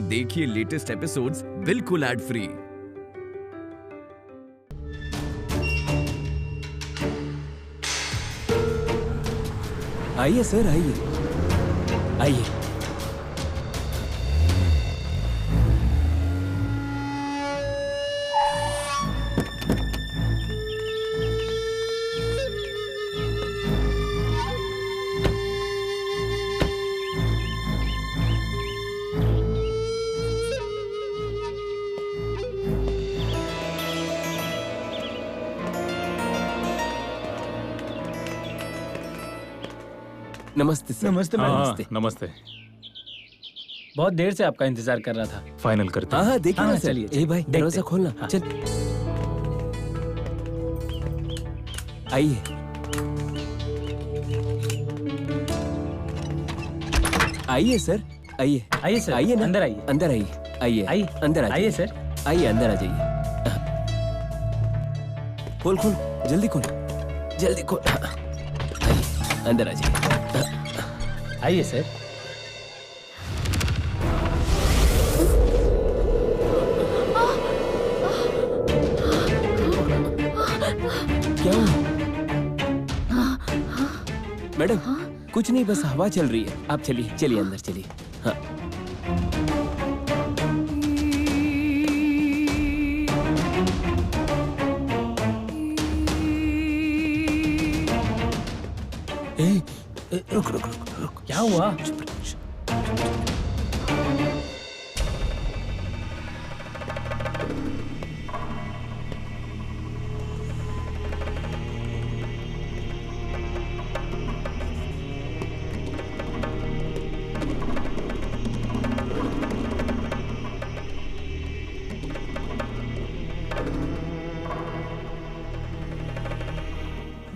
देखिए latest episodes बिल्कुल ad free. आइए सर, आइए आइए। नमस्ते सर। नमस्ते मैम। नमस्ते। नमस्ते। बहुत देर से आपका इंतजार कर रहा था। फाइनल करते हैं। हाँ देखिए हाँ, ना सर। चलिए, ए भाई देखते। दरवाजा खोलना। हाँ। चल आइए। आइए सर, आइए। आइए सर, आइए ना, अंदर आइए। अंदर आइए। आइए आइए, अंदर आ आइए जाइए। सर। आइए अंदर आ जाइए। खोल खोल, जल्दी खोल, जल्दी खोल। आइए अंदर आ जाइए। आइए सर। क्या हुआ? मैडम कुछ नहीं, बस हवा चल रही है। आप चलिए, चलिए अंदर चलिए। हाँ रुक रुक रुक रुक। क्या हुआ?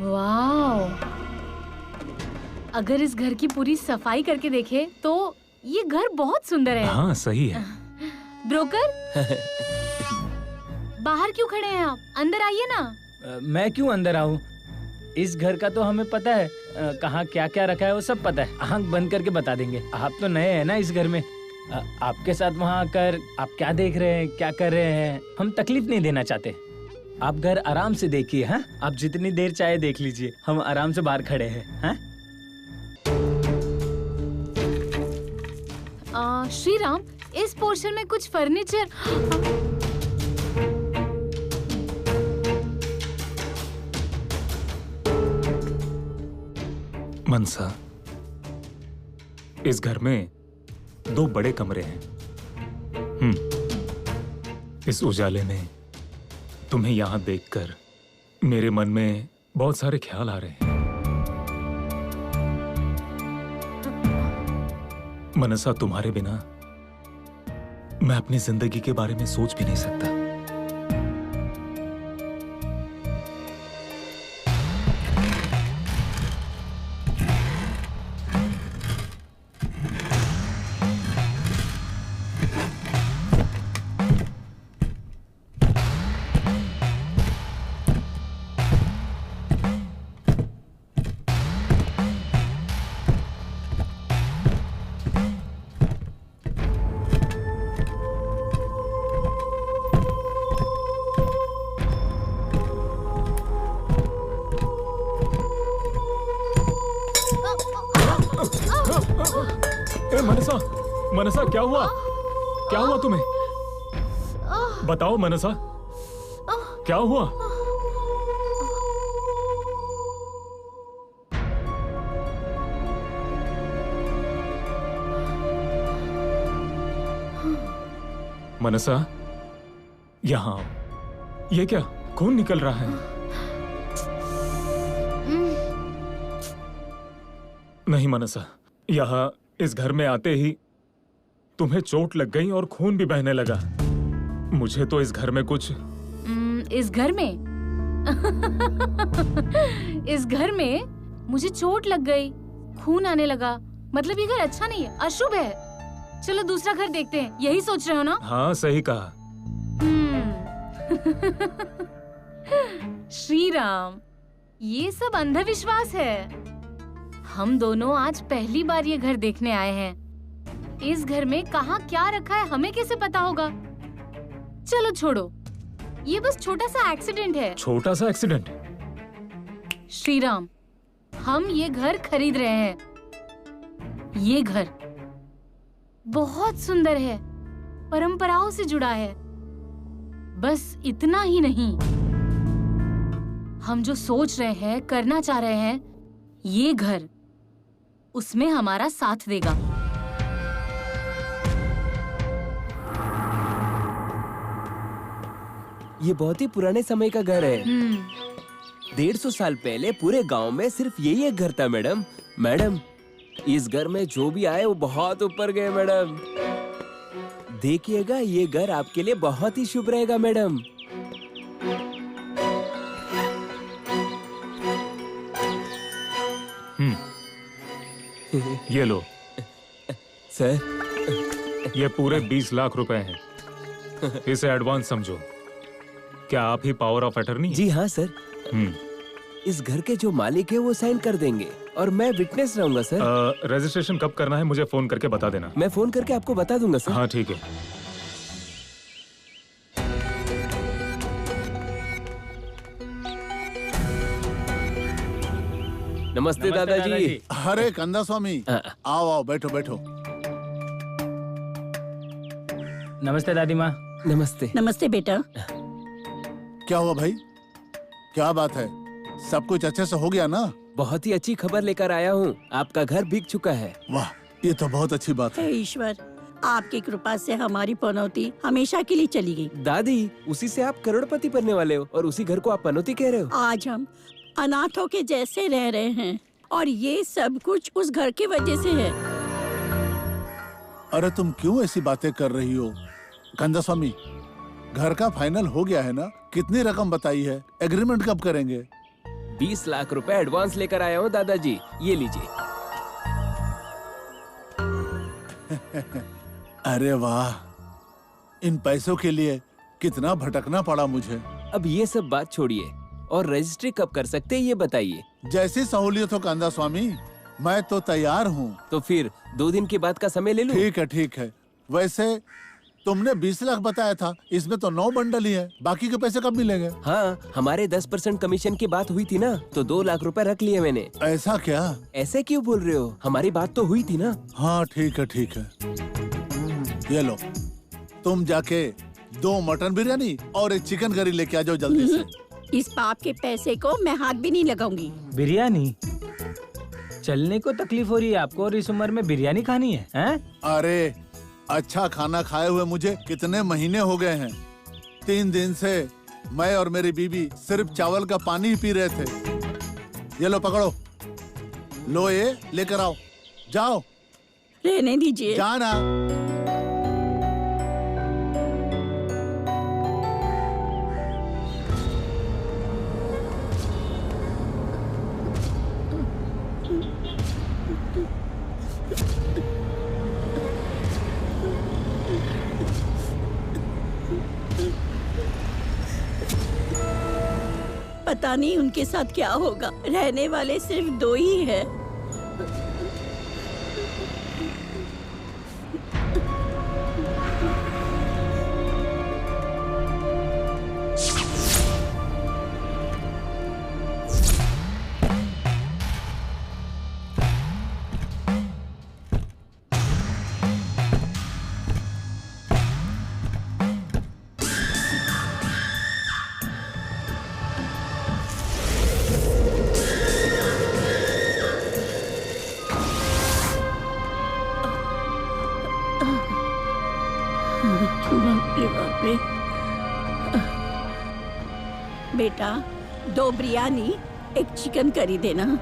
वाओ! अगर इस घर की पूरी सफाई करके देखे तो ये घर बहुत सुंदर है। हाँ सही है। ब्रोकर, बाहर क्यों खड़े हैं आप? अंदर आइए ना। मैं क्यों अंदर आऊं? इस घर का तो हमें पता है, कहाँ क्या क्या रखा है वो सब पता है। आंख बंद करके बता देंगे। आप तो नए हैं ना इस घर में। आपके साथ वहाँ आकर आप क्या देख रहे हैं, क्या कर रहे हैं, हम तकलीफ नहीं देना चाहते। आप घर आराम से देखिए। हाँ, आप जितनी देर चाहे देख लीजिए, हम आराम से बाहर खड़े हैं। हाँ? श्रीराम, इस पोर्शन में कुछ फर्नीचर। मनसा, इस घर में 2 बड़े कमरे हैं। इस उजाले में तुम्हें यहाँ देखकर मेरे मन में बहुत सारे ख्याल आ रहे हैं। मनसा, तुम्हारे बिना मैं अपनी जिंदगी के बारे में सोच भी नहीं सकता। मनसा, मनसा क्या हुआ? क्या हुआ तुम्हें? बताओ मनसा, क्या हुआ? मनसा, यहाँ आओ। ये क्या, खून निकल रहा है? नहीं मनसा, यहाँ इस घर में आते ही तुम्हें चोट लग गई और खून भी बहने लगा। मुझे तो इस घर में कुछ इस घर में इस घर में मुझे चोट लग गई, खून आने लगा। मतलब ये घर अच्छा नहीं है, अशुभ है। चलो दूसरा घर देखते हैं। यही सोच रहे हो ना? हाँ सही कहा। श्रीराम, ये सब अंधविश्वास है। हम दोनों आज पहली बार ये घर देखने आए हैं। इस घर में कहाँ क्या रखा है हमें कैसे पता होगा? चलो छोड़ो, ये बस छोटा सा एक्सीडेंट है। छोटा सा एक्सीडेंट? श्रीराम, हम ये घर खरीद रहे हैं। ये घर बहुत सुंदर है, परंपराओं से जुड़ा है। बस इतना ही नहीं, हम जो सोच रहे हैं, करना चाह रहे हैं, ये घर उसमें हमारा साथ देगा। ये बहुत ही पुराने समय का घर है। 150 साल पहले पूरे गांव में सिर्फ यही एक घर था मैडम। मैडम, इस घर में जो भी आए वो बहुत ऊपर गए मैडम। देखिएगा, ये घर आपके लिए बहुत ही शुभ रहेगा मैडम। ये लो सर, ये पूरे 20 लाख रुपए हैं। इसे एडवांस समझो। क्या आप ही पावर ऑफ अटर्नी? जी हाँ सर। इस घर के जो मालिक है वो साइन कर देंगे और मैं विटनेस रहूंगा सर। रजिस्ट्रेशन कब करना है मुझे फोन करके बता देना। मैं फोन करके आपको बता दूंगा सर। हाँ ठीक है। नमस्ते दादाजी। अरे कंदा स्वामी, आओ आओ, बैठो बैठो। नमस्ते दादी माँ। नमस्ते। नमस्ते बेटा। क्या हुआ भाई, क्या बात है? सब कुछ अच्छे से हो गया ना? बहुत ही अच्छी खबर लेकर आया हूँ, आपका घर बिक चुका है। वाह, ये तो बहुत अच्छी बात है। हे ईश्वर, आपकी कृपा से हमारी पनौती हमेशा के लिए चली गई। दादी, उसी से आप करोड़पति बनने वाले हो और उसी घर को आप पनौती कह रहे हो। आज हम अनाथों के जैसे रह रहे हैं और ये सब कुछ उस घर की वजह से है। अरे तुम क्यों ऐसी बातें कर रही हो? कंदा स्वामी, घर का फाइनल हो गया है ना? कितनी रकम बताई है? एग्रीमेंट कब करेंगे? 20 लाख रुपए एडवांस लेकर आया हूँ दादाजी, ये लीजिए। अरे वाह, इन पैसों के लिए कितना भटकना पड़ा मुझे। अब ये सब बात छोड़िए और रजिस्ट्री कब कर सकते हैं ये बताइए। जैसी सहूलियत हो कंदा स्वामी, मैं तो तैयार हूँ। तो फिर 2 दिन के बाद का समय ले लूं? ठीक है ठीक है। वैसे तुमने 20 लाख बताया था, इसमें तो 9 बंडल ही है, बाकी के पैसे कब मिलेंगे? हाँ, हमारे 10% कमीशन की बात हुई थी ना, तो 2 लाख रुपए रख लिए मैंने। ऐसा क्या? ऐसे क्यों बोल रहे हो, हमारी बात तो हुई थी ना। हाँ ठीक है ठीक है। ये लो, तुम जाके 2 मटन बिरयानी और 1 चिकन करी लेके आ जाओ जल्दी से। इस पाप के पैसे को मैं हाथ भी नहीं लगाऊंगी। बिरयानी? चलने को तकलीफ हो रही है आपको और इस उम्र में बिरयानी खानी है, हैं? अरे अच्छा खाना खाए हुए मुझे कितने महीने हो गए हैं। 3 दिन से मैं और मेरी बीवी सिर्फ चावल का पानी ही पी रहे थे। ये लो पकड़ो, लो ये लेकर आओ, जाओ। रहने दीजिए। जाना। पता नहीं उनके साथ क्या होगा, रहने वाले सिर्फ 2 ही है। बाप रे। बेटा 2 बिरयानी 1 चिकन करी देना।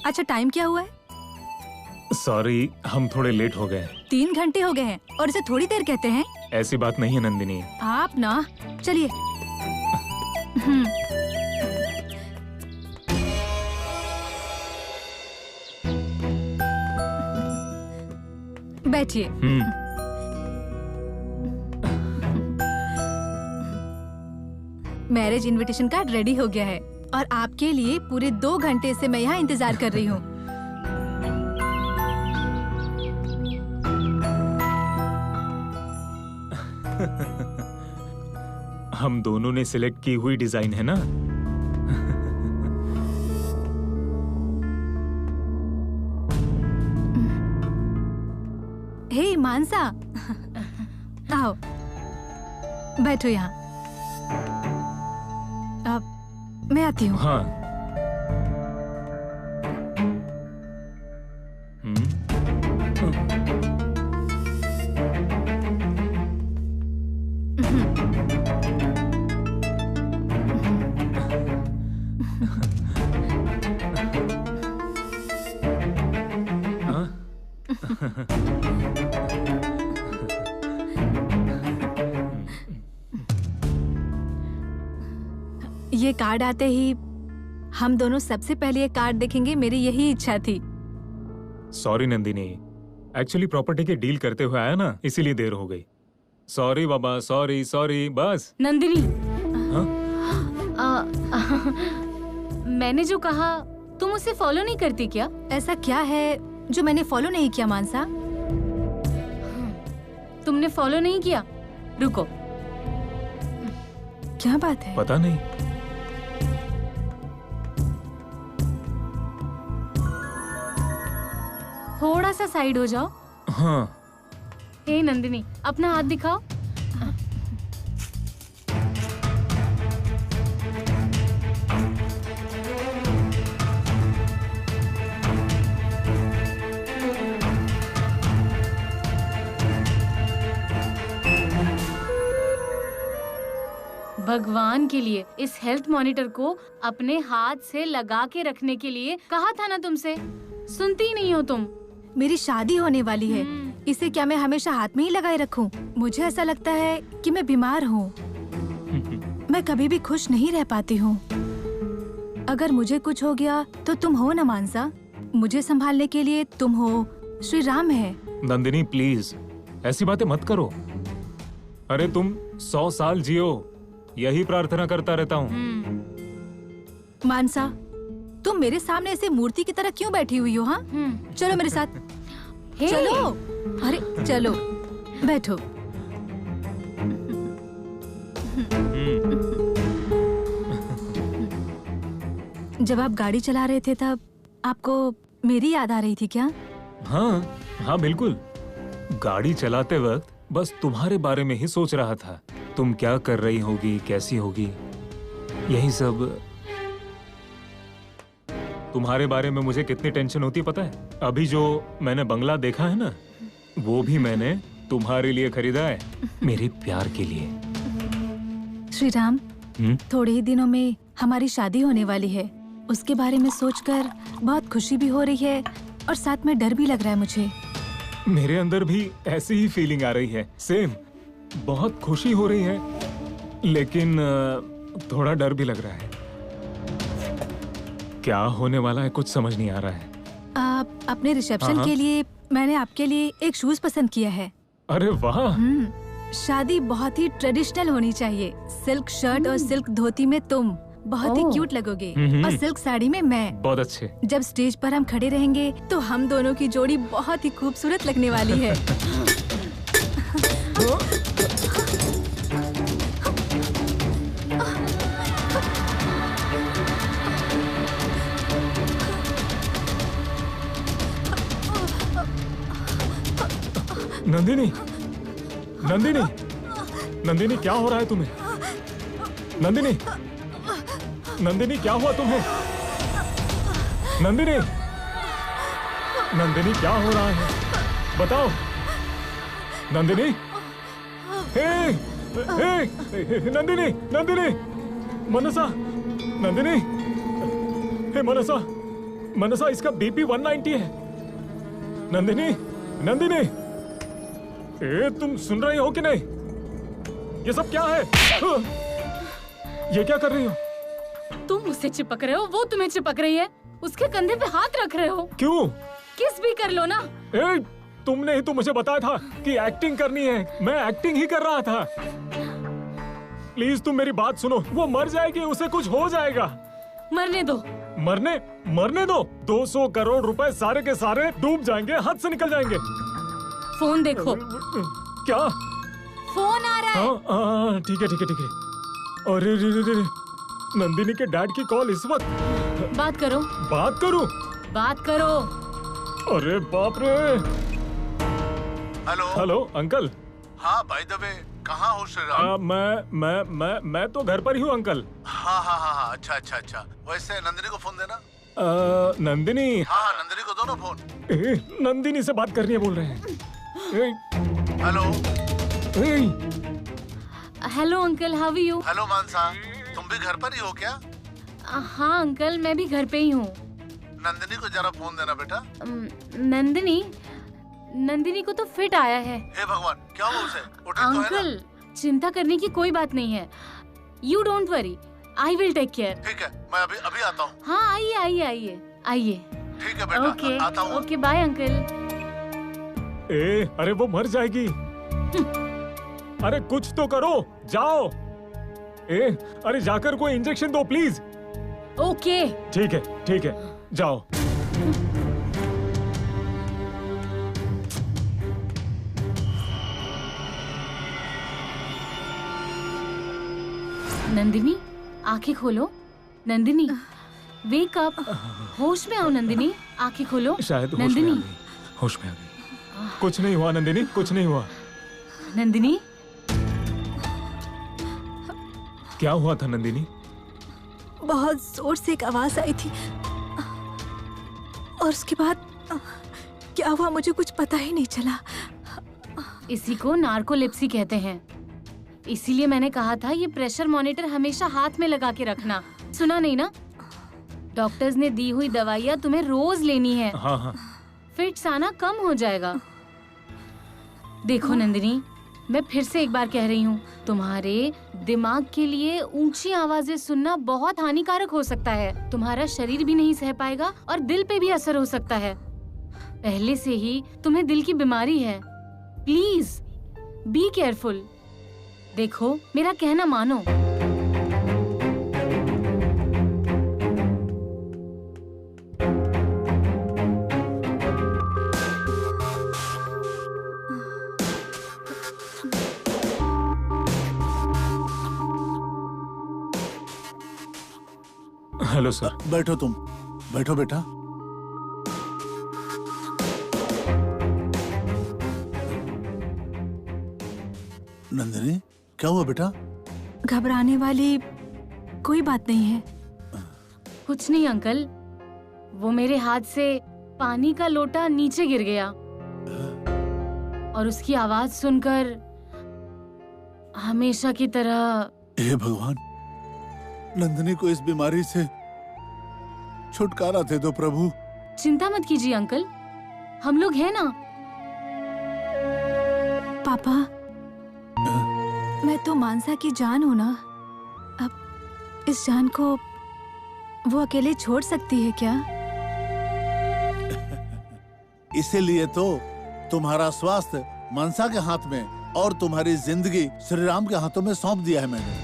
अच्छा टाइम क्या हुआ है? सॉरी, हम थोड़े लेट हो गए। 3 घंटे हो गए हैं और इसे थोड़ी देर कहते हैं? ऐसी बात नहीं है नंदिनी। आप ना, चलिए। बैठिए। मैरिज इनविटेशन कार्ड रेडी हो गया है और आपके लिए पूरे 2 घंटे से मैं यहाँ इंतजार कर रही हूँ। हम दोनों ने सिलेक्ट की हुई डिजाइन है ना? हे मानसा, आओ बैठो यहाँ। अब मैं आती हूँ। हाँ। ये कार्ड आते ही हम दोनों सबसे पहले ये कार्ड देखेंगे, मेरी यही इच्छा थी। सॉरी नंदिनी, एक्चुअली प्रॉपर्टी के डील करते हुए आया ना, इसीलिए देर हो गई। सॉरी बाबा, सॉरी सॉरी, बस। नंदिनी, हाँ? मैंने जो कहा तुम उसे फॉलो नहीं करती क्या? ऐसा क्या है जो मैंने फॉलो नहीं किया मानसा? तुमने फॉलो नहीं किया? रुको। क्या बात है? पता नहीं। थोड़ा सा साइड हो जाओ। हाँ। हे नंदिनी, अपना हाथ दिखाओ। भगवान के लिए इस हेल्थ मॉनिटर को अपने हाथ से लगा के रखने के लिए कहा था ना तुमसे, सुनती ही नहीं हो तुम। मेरी शादी होने वाली है, इसे क्या मैं हमेशा हाथ में ही लगाए रखूं? मुझे ऐसा लगता है कि मैं बीमार हूँ। मैं कभी भी खुश नहीं रह पाती हूँ। अगर मुझे कुछ हो गया तो तुम हो ना मानसा, मुझे संभालने के लिए तुम हो, श्री राम है। नंदिनी प्लीज ऐसी बातें मत करो। अरे तुम 100 साल जियो, यही प्रार्थना करता रहता हूँ। मानसा, तुम मेरे सामने ऐसे मूर्ति की तरह क्यों बैठी हुई हो? हाँ, चलो मेरे साथ। चलो, अरे चलो, बैठो। जब आप गाड़ी चला रहे थे तब आपको मेरी याद आ रही थी क्या? हाँ हाँ बिल्कुल। गाड़ी चलाते वक्त बस तुम्हारे बारे में ही सोच रहा था। तुम क्या कर रही होगी, कैसी होगी, यही सब। तुम्हारे बारे में मुझे कितनी टेंशन होती पता है? अभी जो मैंने बंगला देखा है ना, वो भी मैंने तुम्हारे लिए खरीदा है, मेरे प्यार के लिए। श्री राम, थोड़े ही दिनों में हमारी शादी होने वाली है। उसके बारे में सोचकर बहुत खुशी भी हो रही है और साथ में डर भी लग रहा है मुझे। मेरे अंदर भी ऐसी ही फीलिंग आ रही है, सेम। बहुत खुशी हो रही है, लेकिन थोड़ा डर भी लग रहा है। क्या होने वाला है कुछ समझ नहीं आ रहा है। अपने रिसेप्शन के लिए मैंने आपके लिए एक शूज पसंद किया है। अरे वाह! शादी बहुत ही ट्रेडिशनल होनी चाहिए। सिल्क शर्ट और सिल्क धोती में तुम बहुत ही क्यूट लगोगे और सिल्क साड़ी में मैं। बहुत अच्छे। जब स्टेज पर हम खड़े रहेंगे तो हम दोनों की जोड़ी बहुत ही खूबसूरत लगने वाली है। नंदिनी, नंदिनी, नंदिनी क्या हो रहा है तुम्हें? नंदिनी, नंदिनी क्या हुआ तुम्हें? नंदिनी, नंदिनी क्या हो रहा है? बताओ। नंदिनी, हे, नंदिनी, नंदिनी, मनसा, नंदिनी, हे मनसा, मनसा इसका बीपी 190 है। नंदिनी, नंदिनी, तुम सुन रही हो कि नहीं? ये सब क्या है? ये क्या कर रही हो? तुम उससे चिपक रहे हो, वो तुम्हें चिपक रही है। उसके कंधे पे हाथ रख रहे हो। क्यों? किस भी कर लो ना। तुमने ही तो मुझे बताया था कि एक्टिंग करनी है। मैं एक्टिंग ही कर रहा था। प्लीज तुम मेरी बात सुनो। वो मर जाएगी, उसे कुछ हो जाएगा। मरने दो। मरने दो। 200 करोड़ रुपए सारे के सारे डूब जाएंगे, हाथ से निकल जाएंगे। फोन देखो। क्या? फोन आ रहा है। हाँ, ठीक है। अरे रे, नंदिनी के डैड की कॉल इस वक्त। बात करो। बात करो। अरे बाप रे। Hello uncle. हाँ बाय द वे, कहाँ हो श्रीराम? मैं तो घर पर ही हूँ अंकल। हाँ, अच्छा। वैसे नंदिनी को फोन देना। नंदिनी? हाँ, नंदिनी को दो ना फोन। नंदिनी से बात करनी है बोल रहे हैं। Hello uncle, how are you? Hello Mansa, तुम भी घर पर ही हो क्या? हाँ अंकल, मैं भी घर पे ही हूँ। नंदिनी को जरा फोन देना बेटा। नंदिनी को तो फिट आया है। हे भगवान, क्या हुआ उसे? उठे तो है ना? अंकल, चिंता करने की कोई बात नहीं है। You don't worry, I will take care. ठीक है, मैं अभी आता हूँ। हाँ, आइए। ठीक है बेटा, आता हूँ। Okay, bye uncle. अरे वो मर जाएगी। अरे कुछ तो करो, जाओ। अरे जाकर कोई इंजेक्शन दो प्लीज। ओके। ठीक है, जाओ। नंदिनी, आंखें खोलो। Nandini, wake up. होश में आओ नंदिनी, आंखें खोलो। शायद नंदिनी, होश में आ गई। कुछ नहीं हुआ नंदिनी, कुछ नहीं हुआ। नंदिनी, क्या हुआ था नंदिनी? बहुत जोर से एक आवाज आई थी और उसके बाद क्या हुआ मुझे कुछ पता ही नहीं चला। इसी को नार्कोलेप्सी कहते हैं। इसीलिए मैंने कहा था ये प्रेशर मॉनिटर हमेशा हाथ में लगा के रखना। सुना नहीं ना? डॉक्टर्स ने दी हुई दवाइयाँ तुम्हें रोज लेनी है। हाँ। फिट्स आना कम हो जाएगा। देखो नंदिनी, मैं फिर से एक बार कह रही हूँ, तुम्हारे दिमाग के लिए ऊंची आवाजें सुनना बहुत हानिकारक हो सकता है। तुम्हारा शरीर भी नहीं सह पाएगा और दिल पे भी असर हो सकता है। पहले से ही तुम्हें दिल की बीमारी है। Please be careful. देखो, मेरा कहना मानो। Hello sir. बैठो बेटा। नंदिनी, क्या हुआ बेटा? घबराने वाली कोई बात नहीं है। कुछ नहीं अंकल, वो मेरे हाथ से पानी का लोटा नीचे गिर गया और उसकी आवाज सुनकर हमेशा की तरह। हे भगवान, नंदिनी को इस बीमारी से छुटकारा दे दो प्रभु। चिंता मत कीजिए अंकल, हम लोग हैं ना। पापा, मैं तो मानसा की जान हूँ ना। अब इस जान को वो अकेले छोड़ सकती है क्या? इसीलिए तो तुम्हारा स्वास्थ्य मनसा के हाथ में और तुम्हारी जिंदगी श्री राम के हाथों में सौंप दिया है मैंने।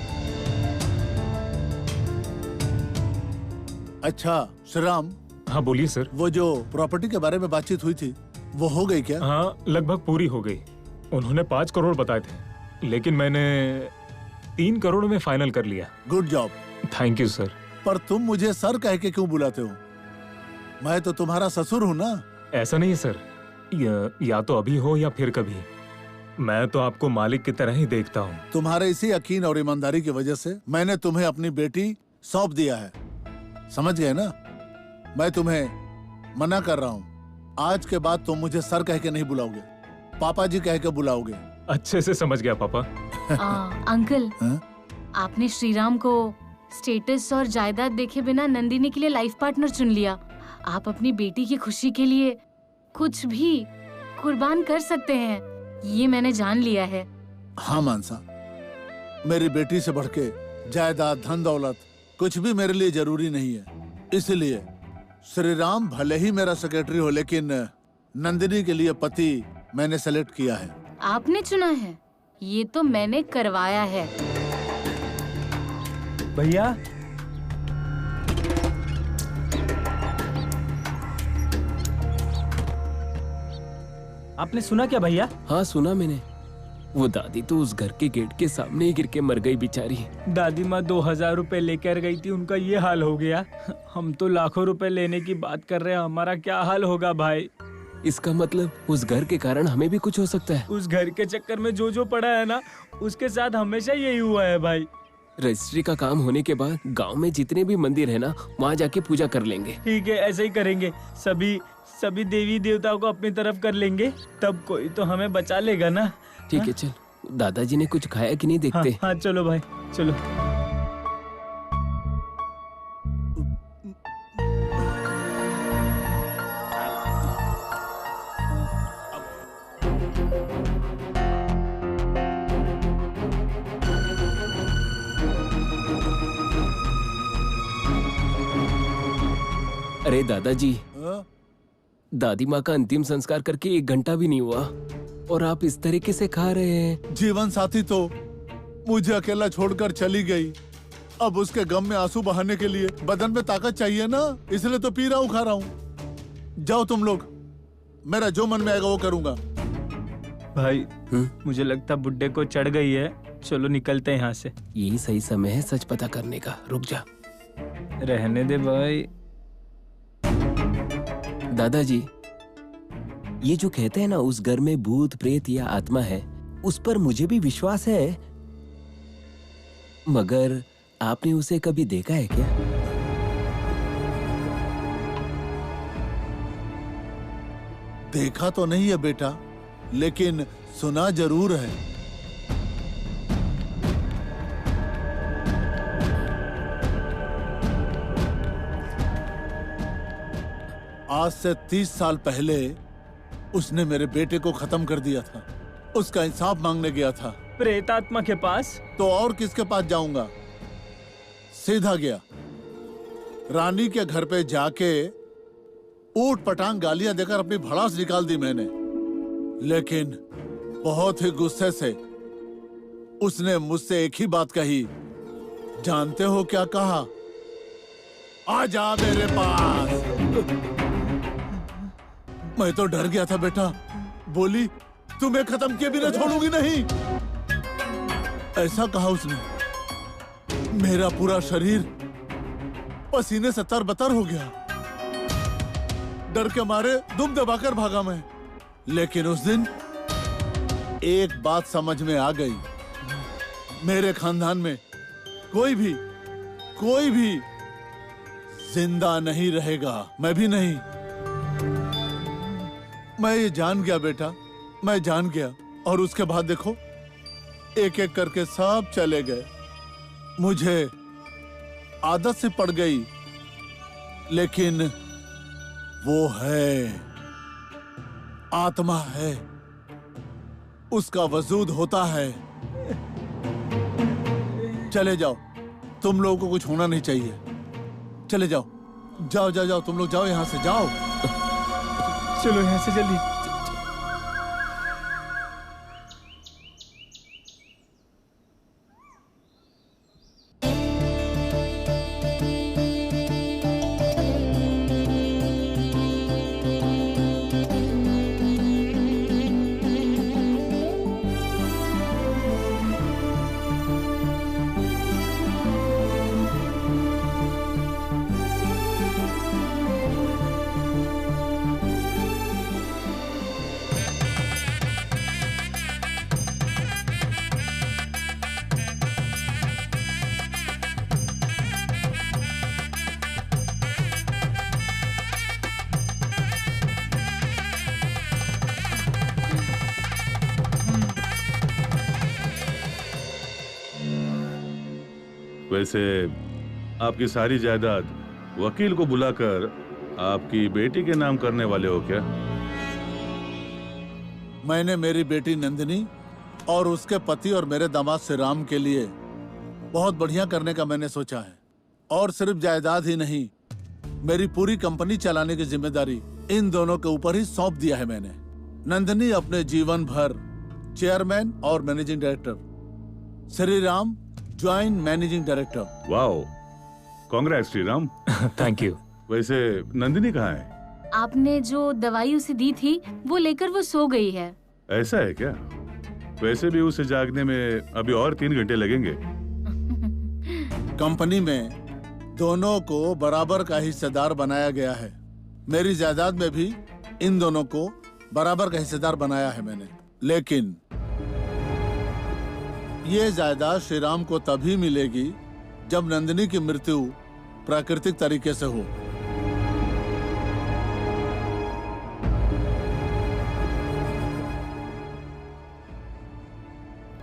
अच्छा श्री राम। हाँ बोलिए सर। वो जो प्रॉपर्टी के बारे में बातचीत हुई थी वो हो गई क्या? हाँ, लगभग पूरी हो गई। उन्होंने 5 करोड़ बताए थे, लेकिन मैंने 3 करोड़ में फाइनल कर लिया। Good job. Thank you sir. पर तुम मुझे सर कह के क्यों बुलाते हो? मैं तो तुम्हारा ससुर हूँ ना। ऐसा नहीं है सर, या तो अभी हो या फिर कभी। मैं तो आपको मालिक की तरह ही देखता हूँ। तुम्हारे इसी यकीन और ईमानदारी की वजह से मैंने तुम्हें अपनी बेटी सौंप दिया है। समझ गए ना? मैं तुम्हें मना कर रहा हूँ, आज के बाद तुम मुझे सर कह के नहीं बुलाओगे, पापा जी कह के बुलाओगे। अच्छे से समझ गया पापा। अंकल, आपने श्रीराम को स्टेटस और जायदाद देखे बिना नंदिनी के लिए लाइफ पार्टनर चुन लिया। आप अपनी बेटी की खुशी के लिए कुछ भी कुर्बान कर सकते हैं, ये मैंने जान लिया है। हाँ मानसा, मेरी बेटी से बढ़ के जायदाद धन दौलत कुछ भी मेरे लिए जरूरी नहीं है। इसलिए श्री राम भले ही मेरा सेक्रेटरी हो, लेकिन नंदिनी के लिए पति मैंने सेलेक्ट किया है। आपने चुना है? ये तो मैंने करवाया है। भैया, आपने सुना क्या भैया? हाँ सुना मैंने। वो दादी तो उस घर के गेट के सामने ही गिर के मर गई बेचारी। दादी माँ 2000 रुपए लेकर गई थी, उनका ये हाल हो गया। हम तो लाखों रुपए लेने की बात कर रहे हैं, हमारा क्या हाल होगा भाई? इसका मतलब उस घर के कारण हमें भी कुछ हो सकता है। उस घर के चक्कर में जो पड़ा है ना, उसके साथ हमेशा यही हुआ है भाई। रजिस्ट्री का काम होने के बाद गांव में जितने भी मंदिर है ना, वहाँ जाके पूजा कर लेंगे। ठीक है, ऐसे ही करेंगे। सभी देवी देवताओं को अपनी तरफ कर लेंगे, तब कोई तो हमें बचा लेगा ना। ठीक है, चल। दादाजी ने कुछ खाया कि नहीं देखते। हाँ, चलो भाई, चलो। अरे दादाजी, दादी माँ का अंतिम संस्कार करके 1 घंटा भी नहीं हुआ और आप इस तरीके से खा रहे हैं। जीवन साथी तो मुझे अकेला छोड़कर चली गई। अब उसके गम में आंसू बहाने के लिए बदन में ताकत चाहिए ना, इसलिए तो पी रहा हूँ, खा रहा हूँ। जाओ तुम लोग, मेरा जो मन में आएगा वो करूँगा। भाई, मुझे लगता बुड्ढे को चढ़ गई है, चलो निकलते हैं यहाँ से। यही सही समय है सच पता करने का। रुक जा। रहने दे भाई। दादाजी, ये जो कहते हैं ना उस घर में भूत प्रेत या आत्मा है, उस पर मुझे भी विश्वास है, मगर आपने उसे कभी देखा है क्या? देखा तो नहीं है बेटा, लेकिन सुना जरूर है। आज से 30 साल पहले उसने मेरे बेटे को खत्म कर दिया था। उसका इंसाफ मांगने गया था। प्रेत आत्मा के पास? तो और किसके पास जाऊंगा? सीधा गया रानी के घर पे जाके ऊट पटांग गालियां देकर अपनी भड़ास निकाल दी मैंने। लेकिन बहुत ही गुस्से से उसने मुझसे एक ही बात कही। जानते हो क्या कहा? आ जा मेरे पास। मैं तो डर गया था बेटा। बोली, तुम्हें खत्म किए बिना छोड़ूंगी नहीं। ऐसा कहा उसने। मेरा पूरा शरीर पसीने से तरबतर हो गया। डर के मारे दुम दबाकर भागा मैं। लेकिन उस दिन एक बात समझ में आ गई। मेरे खानदान में कोई भी जिंदा नहीं रहेगा। मैं भी नहीं। मैं ये जान गया बेटा, मैं जान गया। और उसके बाद देखो, एक एक करके सब चले गए। मुझे आदत से पड़ गई। लेकिन वो है, आत्मा है, उसका वजूद होता है। चले जाओ, तुम लोगों को कुछ होना नहीं चाहिए। चले जाओ, जाओ जाओ जाओ, तुम लोग जाओ, यहां से जाओ। चलो यहाँ से जल्दी। वैसे आपकी सारी जायदाद वकील को बुलाकर आपकी बेटी के नाम करने वाले हो क्या? मैंने मेरी बेटी नंदिनी और उसके पति और मेरे दामाद श्रीराम के लिए बहुत बढ़िया करने का मैंने सोचा है। और सिर्फ जायदाद ही नहीं, मेरी पूरी कंपनी चलाने की जिम्मेदारी इन दोनों के ऊपर ही सौंप दिया है मैंने। नंदिनी अपने जीवन भर चेयरमैन और managing director, Shriram joint managing director. Wow, Congress Shriram. Thank you. वैसे नंदिनी कहाँ है? आपने जो दवाई उसे दी थी वो लेकर वो सो गई है। ऐसा है क्या? वैसे भी उसे जागने में अभी और 3 घंटे लगेंगे। कंपनी में दोनों को बराबर का हिस्सेदार बनाया गया है। मेरी जायदाद में भी इन दोनों को बराबर का हिस्सेदार बनाया है मैंने। लेकिन ये जायदाद श्रीराम को तभी मिलेगी जब नंदिनी की मृत्यु प्राकृतिक तरीके से हो।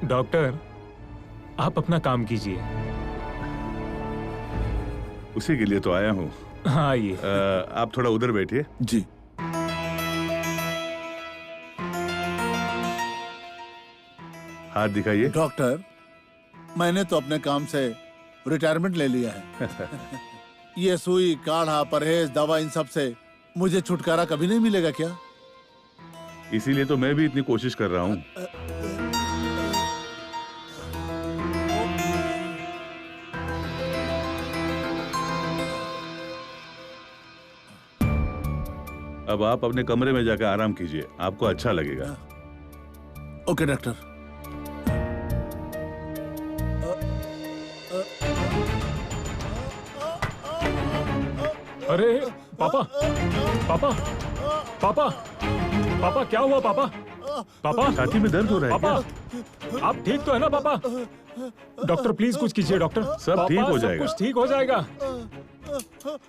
डॉक्टर, आप अपना काम कीजिए। उसी के लिए तो आया हूँ। हाँ, आइए। आप थोड़ा उधर बैठिए। जी। हाथ दिखाइए। डॉक्टर, मैंने तो अपने काम से रिटायरमेंट ले लिया है। ये सुई, काढ़ा, परहेज, दवा, इन सब से मुझे छुटकारा कभी नहीं मिलेगा क्या? इसीलिए तो मैं भी इतनी कोशिश कर रहा हूँ। अब आप अपने कमरे में जाकर आराम कीजिए, आपको अच्छा लगेगा। Okay doctor. अरे पापा, पापा, पापा, पापा, क्या हुआ पापा? पापा, छाती में दर्द हो रहा है पापा, आप ठीक तो है ना पापा? डॉक्टर प्लीज कुछ कीजिए डॉक्टर। सब ठीक हो जाएगा। कुछ ठीक हो जाएगा।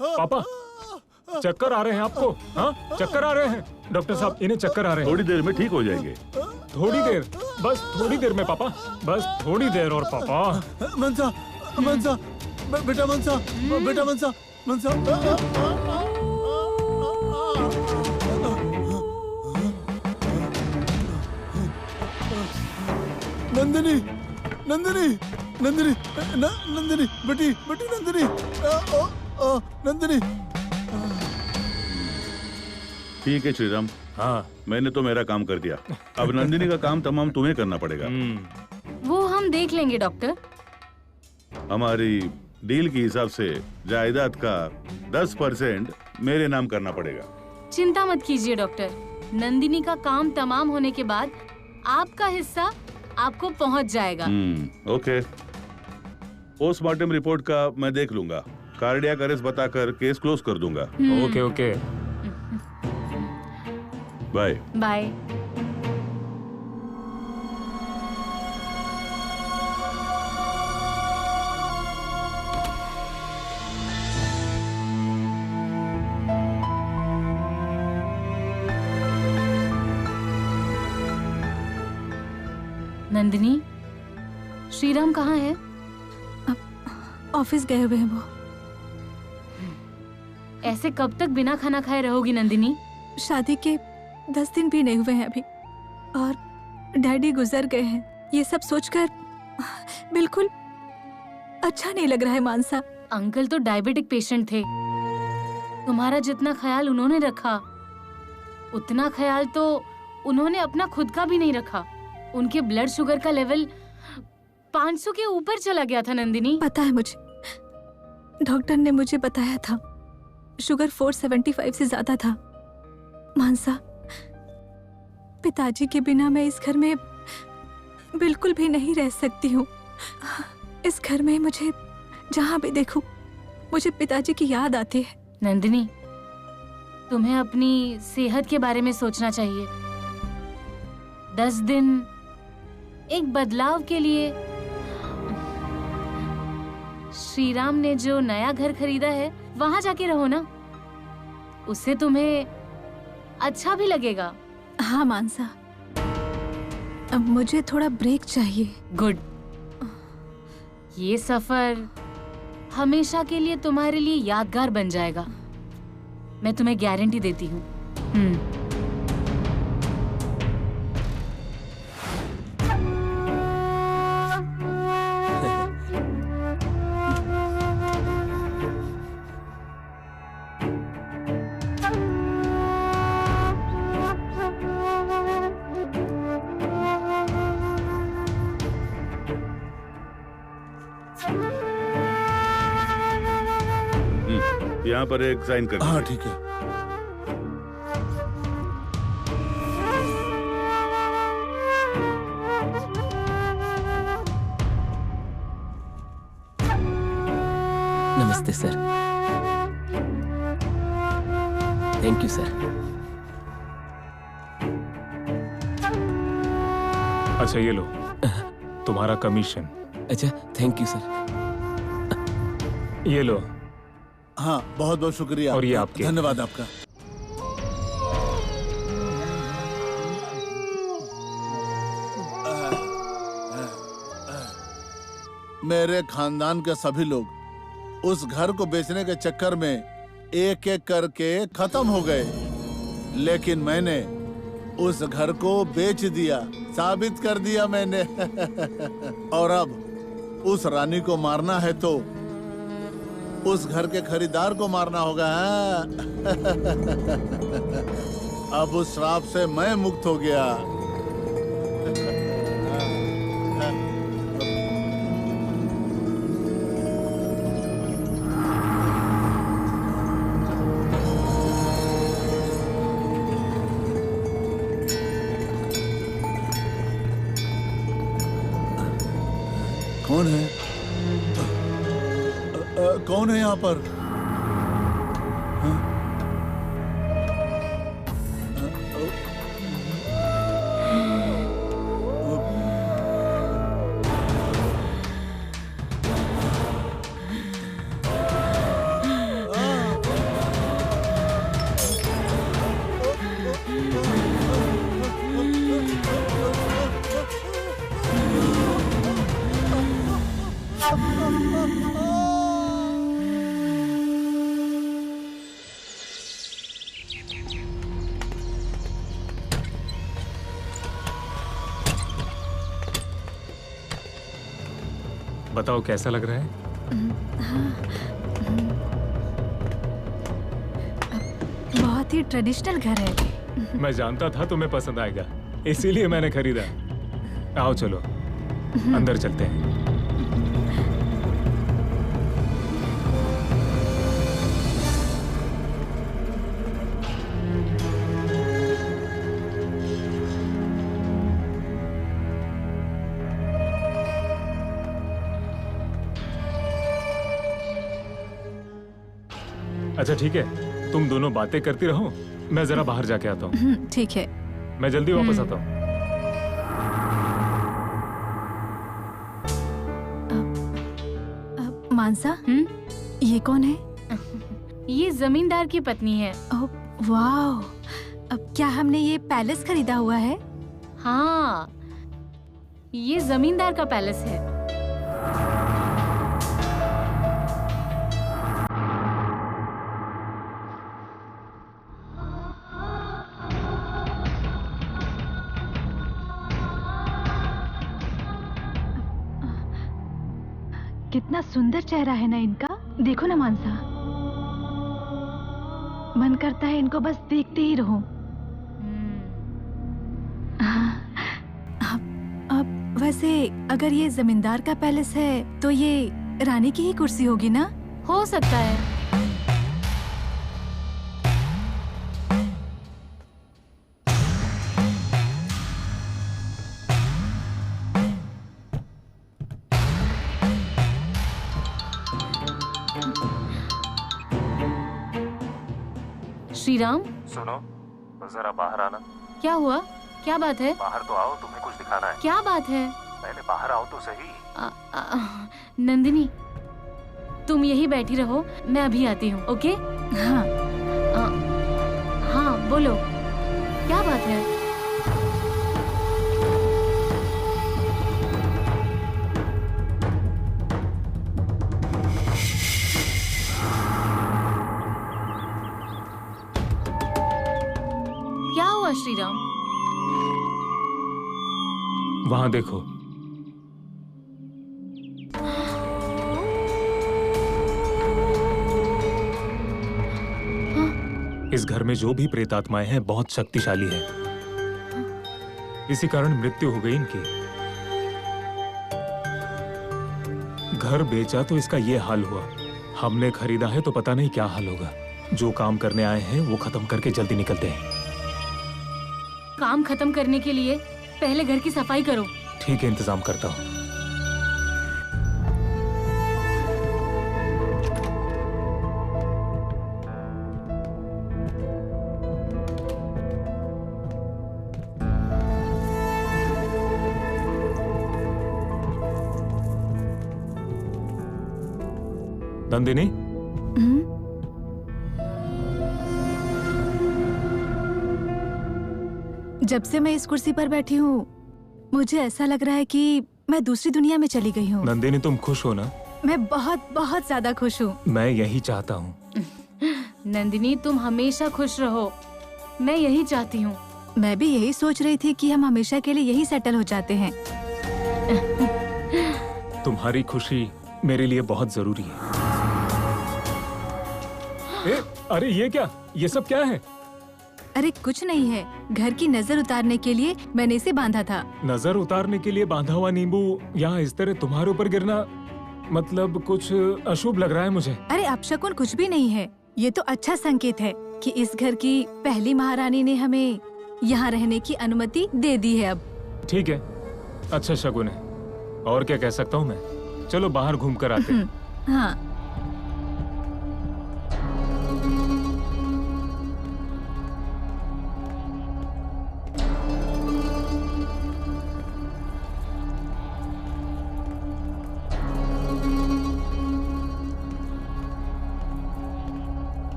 पापा, चक्कर आ रहे हैं आपको? हाँ, चक्कर आ रहे हैं डॉक्टर साहब, इन्हें चक्कर आ रहे हैं। थोड़ी देर में ठीक हो जाएंगे। थोड़ी देर? बस थोड़ी देर में पापा, बस थोड़ी देर और पापा। मनसा, मनसा, बेटा मनसा, बेटा मनसा, मनसा। नंदिनी, नंदिनी, नंदिनी, नंदिनी, बेटी, बेटी नंदिनी, नंदिनी। ठीक है श्रीराम। हाँ, मैंने तो मेरा काम कर दिया। अब नंदिनी का काम तमाम तुम्हें करना पड़ेगा। वो हम देख लेंगे डॉक्टर। हमारी डील के हिसाब से जायदाद का 10% मेरे नाम करना पड़ेगा। चिंता मत कीजिए डॉक्टर, नंदिनी का काम तमाम होने के बाद आपका हिस्सा आपको पहुंच जाएगा। ओके। पोस्टमार्टम रिपोर्ट का मैं देख लूंगा। कार्डियक अरेस्ट बताकर केस क्लोज कर दूंगा। Okay okay. Bye bye. Nandini, Shriram कहाँ है? ऑफिस गए हुए हैं वो। ऐसे कब तक बिना खाना खाए रहोगी नंदिनी? शादी के 10 दिन भी नहीं हुए हैं अभी, और डैडी गुजर गए हैं। ये सब सोचकर बिल्कुल अच्छा नहीं लग रहा है मानसा। अंकल तो डायबिटिक पेशेंट थे। तुम्हारा जितना ख्याल उन्होंने रखा, उतना ख्याल तो उन्होंने अपना खुद का भी नहीं रखा। उनके ब्लड शुगर का लेवल 500 के ऊपर चला गया था नंदिनी। पता है मुझे, डॉक्टर ने मुझे बताया था शुगर 475 से ज्यादा था। मानसा, पिताजी के बिना मैं इस घर में बिल्कुल भी नहीं रह सकती हूँ। इस घर में मुझे जहाँ भी देखूं, मुझे पिताजी की याद आती है। नंदिनी, तुम्हें अपनी सेहत के बारे में सोचना चाहिए। 10 दिन एक बदलाव के लिए श्रीराम ने जो नया घर खरीदा है वहां जाके रहो ना, उससे तुम्हें अच्छा भी लगेगा। हाँ मानसा, अब मुझे थोड़ा ब्रेक चाहिए। गुड। ये सफर हमेशा के लिए तुम्हारे लिए यादगार बन जाएगा। मैं तुम्हें गारंटी देती हूँ। यहाँ पर एक साइन कर हाँ ठीक है। नमस्ते सर। Thank you sir. अच्छा ये लो तुम्हारा कमीशन। अच्छा थैंक यू सर। ये लो। हाँ बहुत बहुत शुक्रिया। और ये आपके। धन्यवाद आपका। मेरे खानदान के सभी लोग उस घर को बेचने के चक्कर में एक एक करके खत्म हो गए, लेकिन मैंने उस घर को बेच दिया, साबित कर दिया मैंने। और अब उस रानी को मारना है तो उस घर के खरीदार को मारना होगा। अब उस श्राप से मैं मुक्त हो गया। कौन है? कौन है यहाँ पर? बताओ कैसा लग रहा है? बहुत ही ट्रेडिशनल घर है। मैं जानता था तुम्हें पसंद आएगा, इसीलिए मैंने खरीदा। आओ चलो अंदर चलते हैं। अच्छा ठीक है, तुम दोनों बातें करती रहो, मैं जरा बाहर जाके आता हूँ। ठीक है। मैं जल्दी वापस आता हूँ। मानसा, ये कौन है? ये जमींदार की पत्नी है। ओह वाह, अब क्या हमने ये पैलेस खरीदा हुआ है? हाँ, ये जमींदार का पैलेस है। कितना सुंदर चेहरा है ना इनका। देखो ना मानसा, मन करता है इनको बस देखते ही रहूं। अब वैसे अगर ये जमींदार का पैलेस है तो ये रानी की ही कुर्सी होगी ना? हो सकता है। श्रीराम, सुनो जरा बाहर आना। क्या हुआ? क्या बात है? बाहर तो आओ, तुम्हें कुछ दिखाना है। क्या बात है? पहले बाहर आओ तो सही। नंदिनी, तुम यही बैठी रहो, मैं अभी आती हूँ। ओके? हाँ। हाँ बोलो, क्या बात है? श्रीराम। वहां देखो। इस घर में जो भी प्रेत आत्माएं हैं बहुत शक्तिशाली है। इसी कारण मृत्यु हो गई इनकी। घर बेचा तो इसका ये हाल हुआ। हमने खरीदा है तो पता नहीं क्या हाल होगा। जो काम करने आए हैं वो खत्म करके जल्दी निकलते हैं। काम खत्म करने के लिए पहले घर की सफाई करो। ठीक है, इंतजाम करता हूँ। नंदिनी, जब से मैं इस कुर्सी पर बैठी हूँ मुझे ऐसा लग रहा है कि मैं दूसरी दुनिया में चली गई हूँ। नंदिनी तुम खुश हो ना? मैं बहुत बहुत ज्यादा खुश हूँ। मैं यही चाहता हूँ। नंदिनी तुम हमेशा खुश रहो, मैं यही चाहती हूँ। मैं भी यही सोच रही थी कि हम हमेशा के लिए यही सेटल हो जाते हैं। तुम्हारी खुशी मेरे लिए बहुत जरूरी है। अरे ये क्या, ये सब क्या है? अरे कुछ नहीं है, घर की नजर उतारने के लिए मैंने इसे बांधा था। नजर उतारने के लिए बांधा हुआ नींबू यहाँ इस तरह तुम्हारे ऊपर गिरना मतलब कुछ अशुभ लग रहा है मुझे। अरे अपशकुन कुछ भी नहीं है, ये तो अच्छा संकेत है कि इस घर की पहली महारानी ने हमें यहाँ रहने की अनुमति दे दी है। अब ठीक है, अच्छा शगुन है। और क्या कह सकता हूँ मैं। चलो बाहर घूम कर आते हैं। हाँ।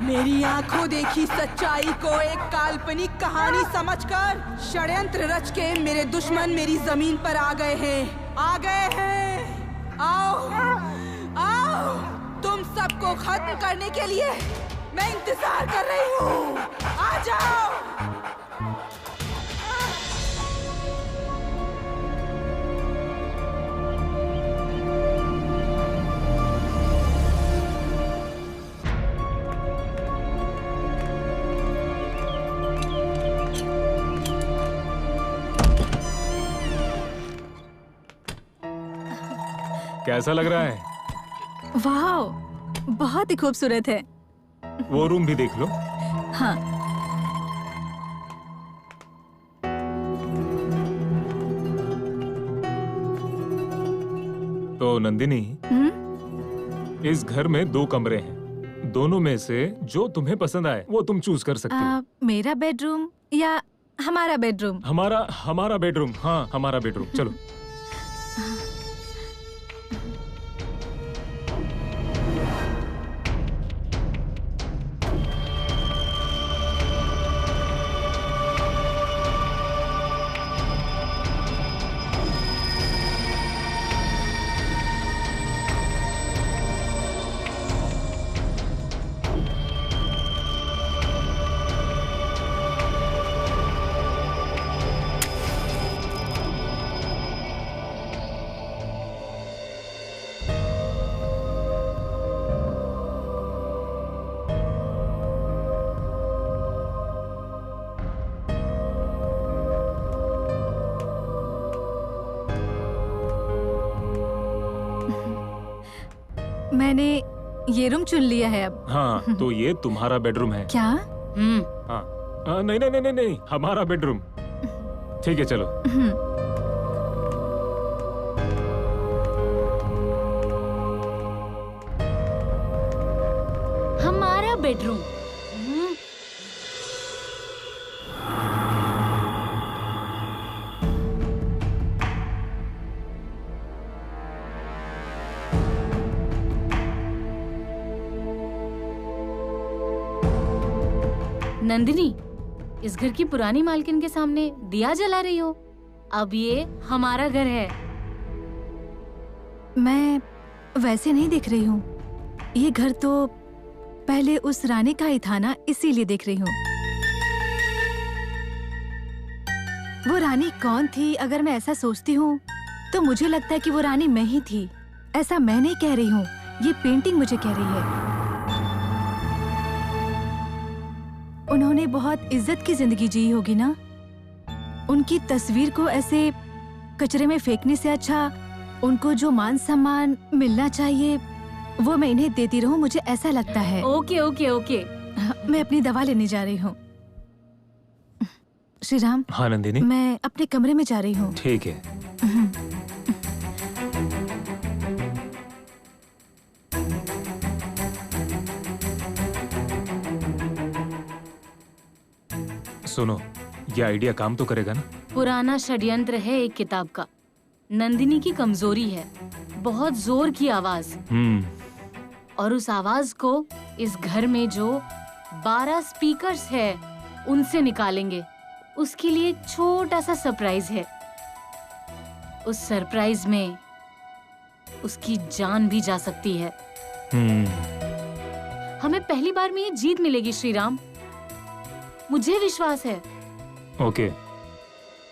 मेरी आंखों देखी सच्चाई को एक काल्पनिक कहानी समझकर षड्यंत्र रच के मेरे दुश्मन मेरी जमीन पर आ गए हैं, आ गए हैं। आओ, आओ, तुम सबको खत्म करने के लिए मैं इंतजार कर रही हूँ। आ जाओ। कैसा लग रहा है? वाह, बहुत ही खूबसूरत है। वो रूम भी देख लो। हाँ। तो नंदिनी, इस घर में 2 कमरे हैं। दोनों में से जो तुम्हें पसंद आए वो तुम चूज कर सकते हो। मेरा बेडरूम या हमारा बेडरूम? हमारा बेडरूम। हाँ, हमारा बेडरूम। चलो। मैंने ये रूम चुन लिया है अब। हाँ, तो ये तुम्हारा बेडरूम है। क्या? हाँ, नहीं नहीं नहीं नहीं, हमारा बेडरूम। ठीक है, चलो। हमारा बेडरूम। नंदिनी, इस घर की पुरानी मालकिन के सामने दिया जला रही हो। अब ये हमारा घर है। मैं वैसे नहीं देख रही हूँ। ये घर तो पहले उस रानी का ही था ना, इसीलिए देख रही हूँ। वो रानी कौन थी? अगर मैं ऐसा सोचती हूँ तो मुझे लगता है कि वो रानी मैं ही थी। ऐसा मैं नहीं कह रही हूँ, ये पेंटिंग मुझे कह रही है। उन्होंने बहुत इज्जत की जिंदगी जी होगी ना। उनकी तस्वीर को ऐसे कचरे में फेंकने से अच्छा उनको जो मान सम्मान मिलना चाहिए वो मैं इन्हें देती रहूं, मुझे ऐसा लगता है। Okay okay okay. मैं अपनी दवा लेने जा रही हूँ। श्रीराम। हाँ नंदिनी। मैं अपने कमरे में जा रही हूँ। ठीक है। सुनो, ये आइडिया काम तो करेगा ना? पुराना षड्यंत्र है एक किताब का। नंदिनी की कमजोरी है बहुत जोर की आवाज, और उस आवाज को इस घर में जो 12 स्पीकर्स है उनसे निकालेंगे। उसके लिए एक छोटा सा सरप्राइज है। उस सरप्राइज में उसकी जान भी जा सकती है। हमें पहली बार में ये जीत मिलेगी श्रीराम, मुझे विश्वास है। ओके,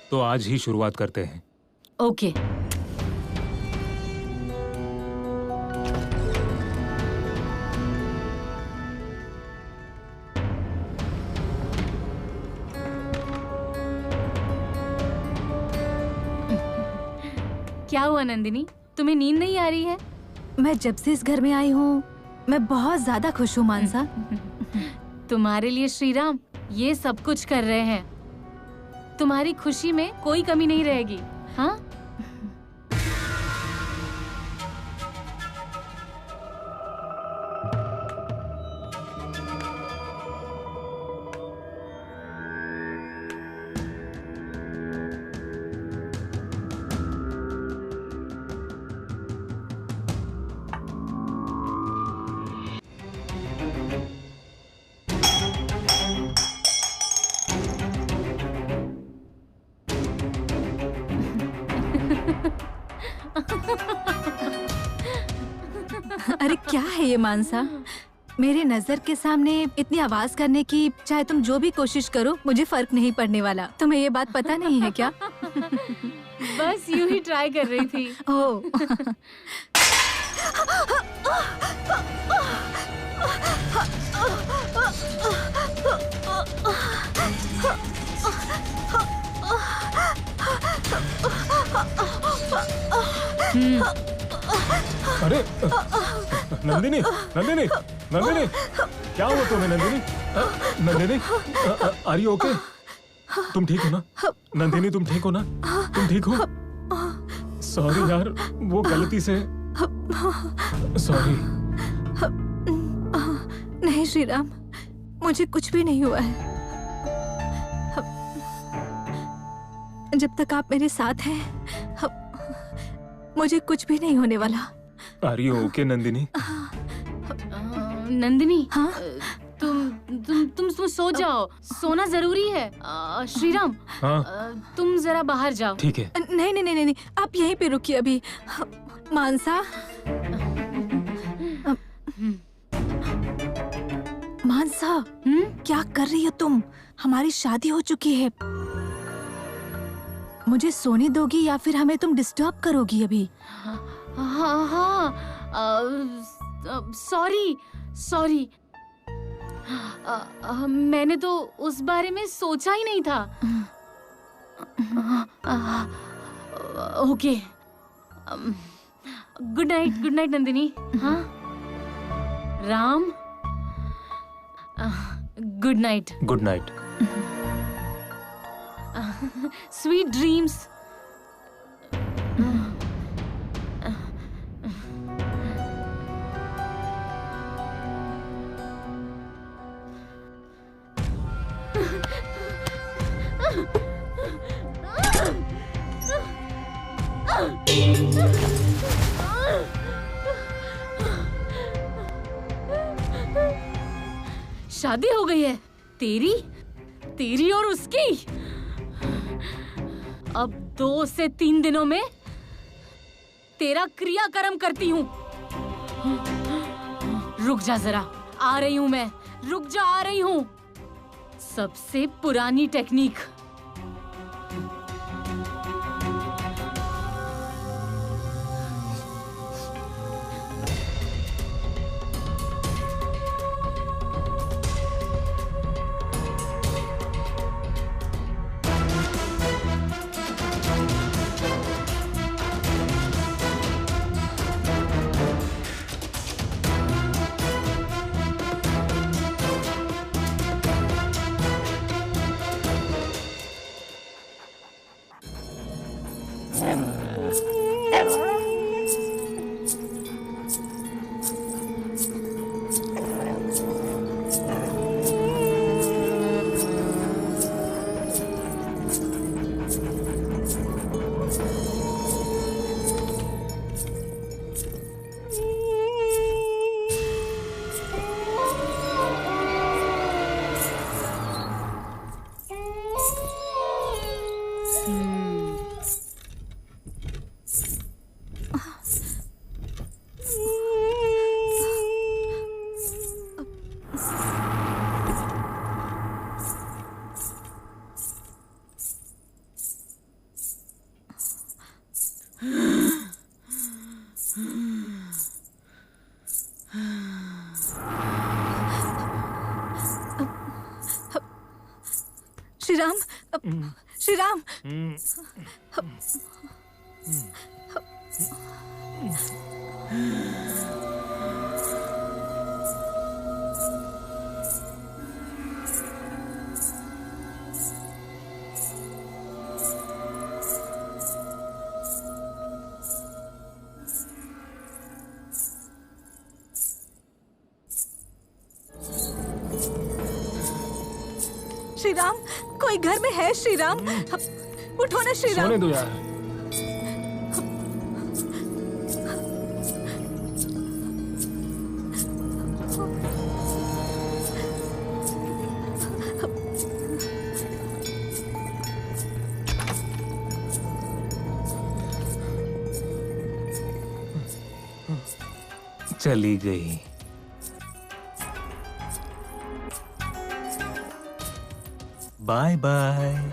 तो आज ही शुरुआत करते हैं। ओके। क्या हुआ नंदिनी, तुम्हें नींद नहीं आ रही है? मैं जब से इस घर में आई हूँ मैं बहुत ज्यादा खुश हूँ मानसा। तुम्हारे लिए श्रीराम ये सब कुछ कर रहे हैं। तुम्हारी खुशी में कोई कमी नहीं रहेगी। हाँ? अरे क्या है ये मानसा, मेरे नजर के सामने इतनी आवाज करने की चाहे तुम जो भी कोशिश करो मुझे फर्क नहीं पड़ने वाला। तुम्हें ये बात पता नहीं है क्या? बस यूं ही ट्राई कर रही थी। ओह। अरे नंदिनी, नंदिनी, नंदिनी, क्या हुआ तुम्हें Nandini? Nandini, are you okay? तुम ठीक हो ना? नंदिनी तुम ठीक हो ना? तुम ठीक हो? सॉरी यार, वो गलती से। सॉरी। नहीं श्रीराम, मुझे कुछ भी नहीं हुआ है। जब तक आप मेरे साथ हैं मुझे कुछ भी नहीं होने वाला। Are you okay Nandini? Nandini, हाँ? तुम सो जाओ, सोना जरूरी है। श्रीराम, हाँ? तुम जरा बाहर जाओ। ठीक है। नहीं नहीं नहीं नहीं, आप यहीं पे रुकिए अभी। मानसा, मानसा, क्या कर रही हो तुम? हमारी शादी हो चुकी है। मुझे सोने दोगी या फिर हमें तुम डिस्टर्ब करोगी अभी? हाँ हाँ, सॉरी सॉरी, मैंने तो उस बारे में सोचा ही नहीं था। Okay, good night Nandini. हाँ Ram, good night. Good night. Sweet dreams. शादी हो गई है तेरी और उसकी। अब 2 से 3 दिनों में तेरा क्रियाकर्म करती हूँ। रुक जा जरा, आ रही हूँ मैं, रुक जा, आ रही हूँ। सबसे पुरानी टेक्निक। श्रीराम, श्रीराम। श्रीराम, कोई घर में है? श्रीराम, उठो ना श्रीराम। सोने दो यार। चली गई। Bye bye.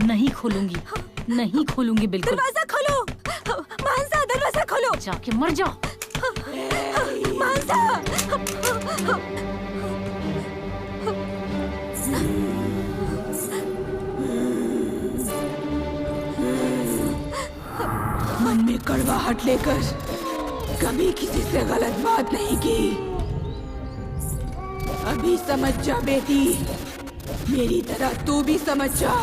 नहीं खोलूंगी, नहीं खोलूंगी बिल्कुल। दरवाजा खोलो मानसा, दरवाजा खोलो। जाके मर जाओ मानसा। मन में कड़वाहट लेकर कभी किसी से गलत बात नहीं की। अभी समझ जा बेटी, मेरी तरह तू भी समझ जा।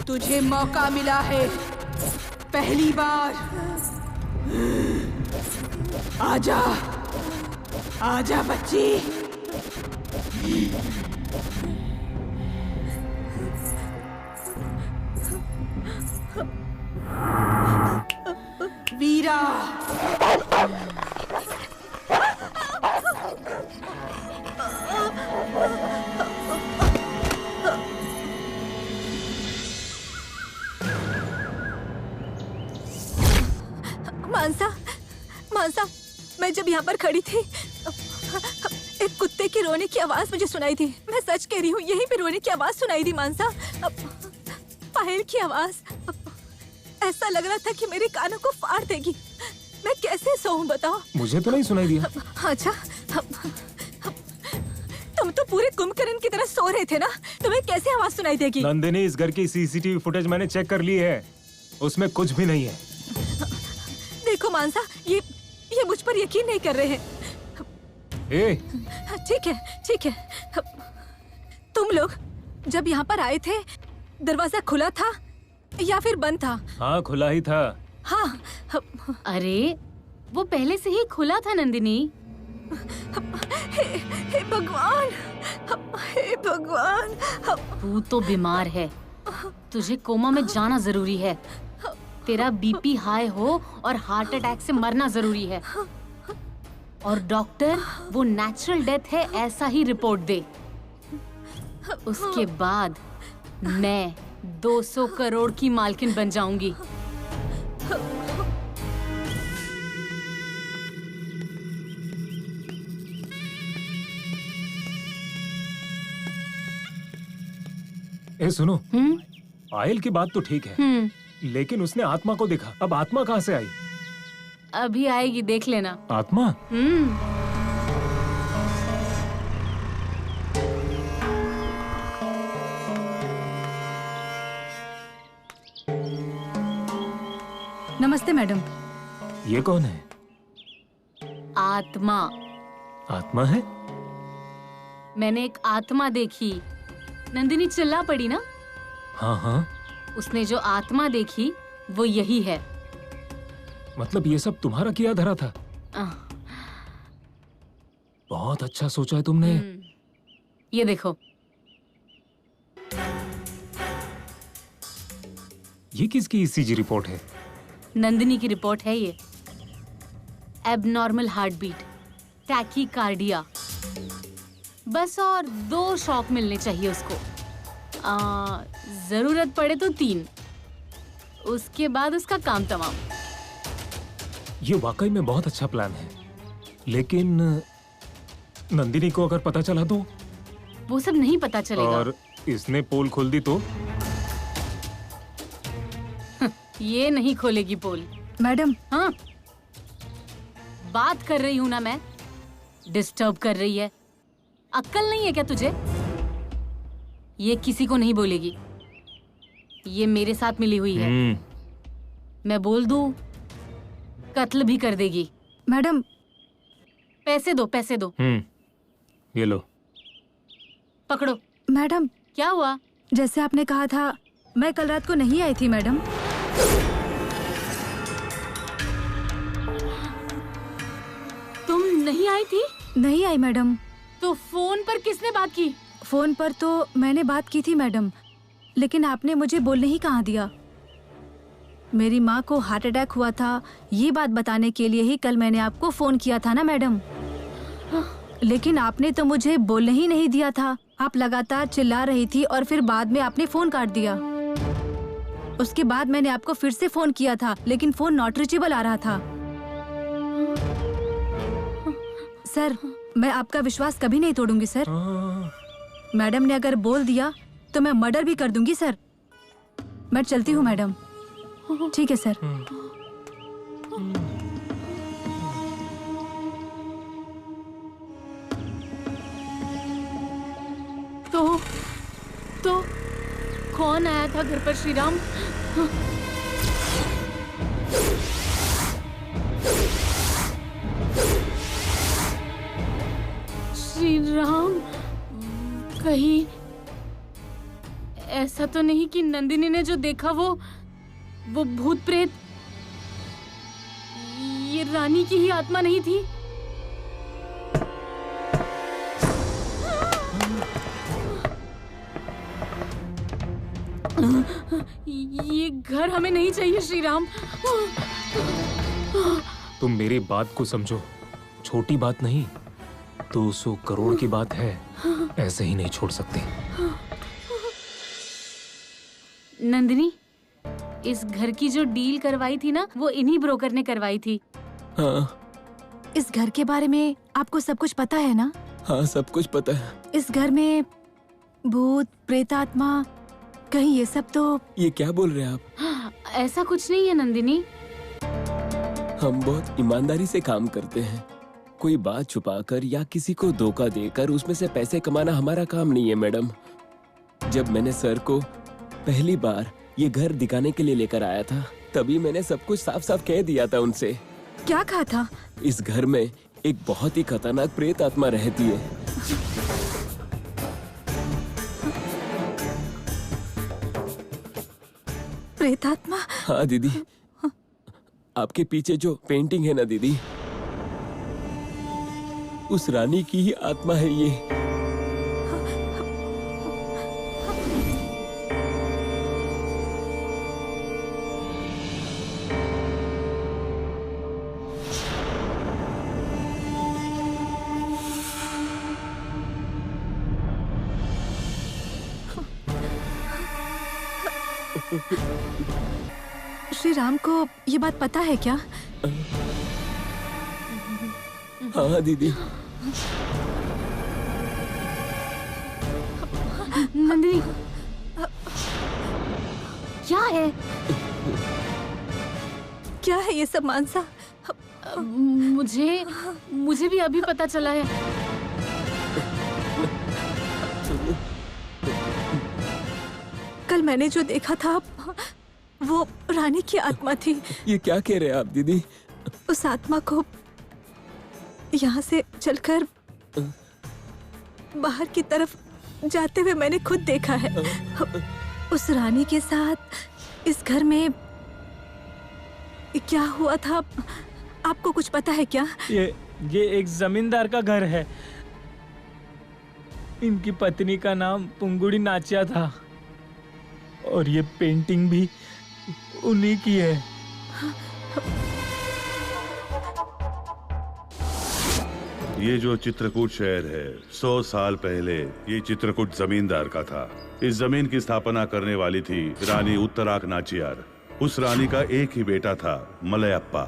तुझे मौका मिला है पहली बार। आजा, आजा बच्ची। वीरा, मानसा, मानसा, मैं जब यहाँ पर खड़ी थी एक कुत्ते की रोने की आवाज मुझे सुनाई थी। मैं सच कह रही हूँ, यहीं पे रोने की आवाज सुनाई थी मानसा। पायल की आवाज। ऐसा लग रहा था कि मेरे कानों को फाड़ देगी। मैं कैसे सोऊं बताओ? मुझे तो नहीं सुनाई दिया। अच्छा, तुम तो पूरे कुंभकर्ण की तरह सो रहे थे ना, तुम्हें कैसे आवाज सुनाई देगी? नंदिनी, इस घर की सीसीटीवी फुटेज मैंने चेक कर ली है, उसमें कुछ भी नहीं है। देखो मानसा, ये मुझ पर यकीन नहीं कर रहे हैं। ए, ठीक है। तुम लोग जब यहाँ पर आए थे, दरवाजा खुला था या फिर बंद था? हाँ, खुला ही था। हाँ। अरे वो पहले से ही खुला था नंदिनी। हे भगवान, हे भगवान। तू तो बीमार है, तुझे कोमा में जाना जरूरी है। तेरा बीपी हाई हो और हार्ट अटैक से मरना जरूरी है। और डॉक्टर वो नेचुरल डेथ है ऐसा ही रिपोर्ट दे। उसके बाद मैं 200 करोड़ की मालकिन बन जाऊंगी। ए सुनो, पायल की बात तो ठीक है, लेकिन उसने आत्मा को देखा। अब आत्मा कहाँ से आई? अभी आएगी, देख लेना। आत्मा? नमस्ते मैडम। ये कौन है? आत्मा। आत्मा है? मैंने एक आत्मा देखी। नंदिनी चिल्ला पड़ी ना? हाँ। उसने जो आत्मा देखी वो यही है। मतलब ये सब तुम्हारा किया धरा था? बहुत अच्छा सोचा है तुमने। ये देखो। ये किसकी ईसीजी रिपोर्ट है? नंदिनी की रिपोर्ट है ये। एबनॉर्मल हार्ट बीट, टैकीकार्डिया, बस और 2 शॉक मिलने चाहिए उसको। जरूरत पड़े तो 3। उसके बाद उसका काम तमाम। ये वाकई में बहुत अच्छा प्लान है, लेकिन नंदिनी को अगर पता चला तो? वो सब नहीं पता चलेगा। और इसने पोल खोल दी तो? ये नहीं खोलेगी पोल। मैडम। हाँ, बात कर रही हूँ ना मैं। डिस्टर्ब कर रही है। अक्ल नहीं है क्या तुझे? ये किसी को नहीं बोलेगी। ये मेरे साथ मिली हुई है। मैं बोल दूं, कत्ल भी कर देगी। मैडम। पैसे दो, पैसे दो। ये लो। पकड़ो। मैडम। क्या हुआ? जैसे आपने कहा था, मैं कल रात को नहीं आई थी मैडम। तुम नहीं आई थी? नहीं आई मैडम। तो फोन पर किसने बात की? फोन पर तो मैंने बात की थी मैडम, लेकिन आपने मुझे बोलने ही कहाँ दिया। मेरी माँ को हार्ट अटैक हुआ था, ये बात बताने के लिए ही कल मैंने आपको फोन किया था ना मैडम। लेकिन आपने तो मुझे बोलने ही नहीं दिया था। आप लगातार चिल्ला रही थी और फिर बाद में आपने फोन काट दिया। उसके बाद मैंने आपको फिर से फोन किया था, लेकिन फोन नॉट रीचेबल आ रहा था। सर, मैं आपका विश्वास कभी नहीं तोड़ूंगी सर। मैडम ने अगर बोल दिया तो मैं मर्डर भी कर दूंगी सर। मैं चलती हूँ मैडम। ठीक है सर। तो कौन आया था घर पर? श्रीराम? श्रीराम, कहीं ऐसा तो नहीं कि नंदिनी ने जो देखा वो भूत प्रेत, ये रानी की ही आत्मा नहीं थी? ये घर हमें नहीं चाहिए श्रीराम। तुम मेरी बात को समझो, छोटी बात नहीं, 200 करोड़ की बात है, ऐसे ही नहीं छोड़ सकते। नंदिनी, इस घर की जो डील करवाई थी ना, वो इन्हीं ब्रोकर ने करवाई थी। हाँ। इस घर के बारे में आपको सब कुछ पता है ना? हाँ, सब कुछ पता है। इस घर में भूत, प्रेतात्मा, कहीं ये सब तो? ये क्या बोल रहे हैं आप? ऐसा कुछ नहीं है नंदिनी। हम बहुत ईमानदारी से काम करते हैं। कोई बात छुपाकर या किसी को धोखा देकर उसमें से पैसे कमाना हमारा काम नहीं है मैडम। जब मैंने सर को पहली बार ये घर दिखाने के लिए लेकर आया था, तभी मैंने सब कुछ साफ साफ कह दिया था उनसे। क्या कहा था? इस घर में एक बहुत ही खतरनाक प्रेत आत्मा रहती है। प्रेतात्मा? हाँ दीदी, आपके पीछे जो पेंटिंग है ना दीदी, उस रानी की ही आत्मा है ये। श्री राम को ये बात पता है क्या? हाँ दीदी। नंदिनी, क्या है? क्या है ये सब मानसा? मुझे भी अभी पता चला है। कल मैंने जो देखा था वो रानी की आत्मा थी। ये क्या कह रहे हैं आप दीदी? उस आत्मा को यहाँ से चलकर बाहर की तरफ जाते हुए मैंने खुद देखा है। उस रानी के साथ इस घर में क्या हुआ था, आपको कुछ पता है क्या? ये एक जमींदार का घर है। इनकी पत्नी का नाम पुंगुड़ी नाचिया था और ये पेंटिंग भी उन्हीं की है। ये जो चित्रकूट शहर है, 100 साल पहले ये चित्रकूट जमींदार का था। इस जमीन की स्थापना करने वाली थी रानी उत्तराख नाचियार। उस रानी का एक ही बेटा था, मलयप्पा।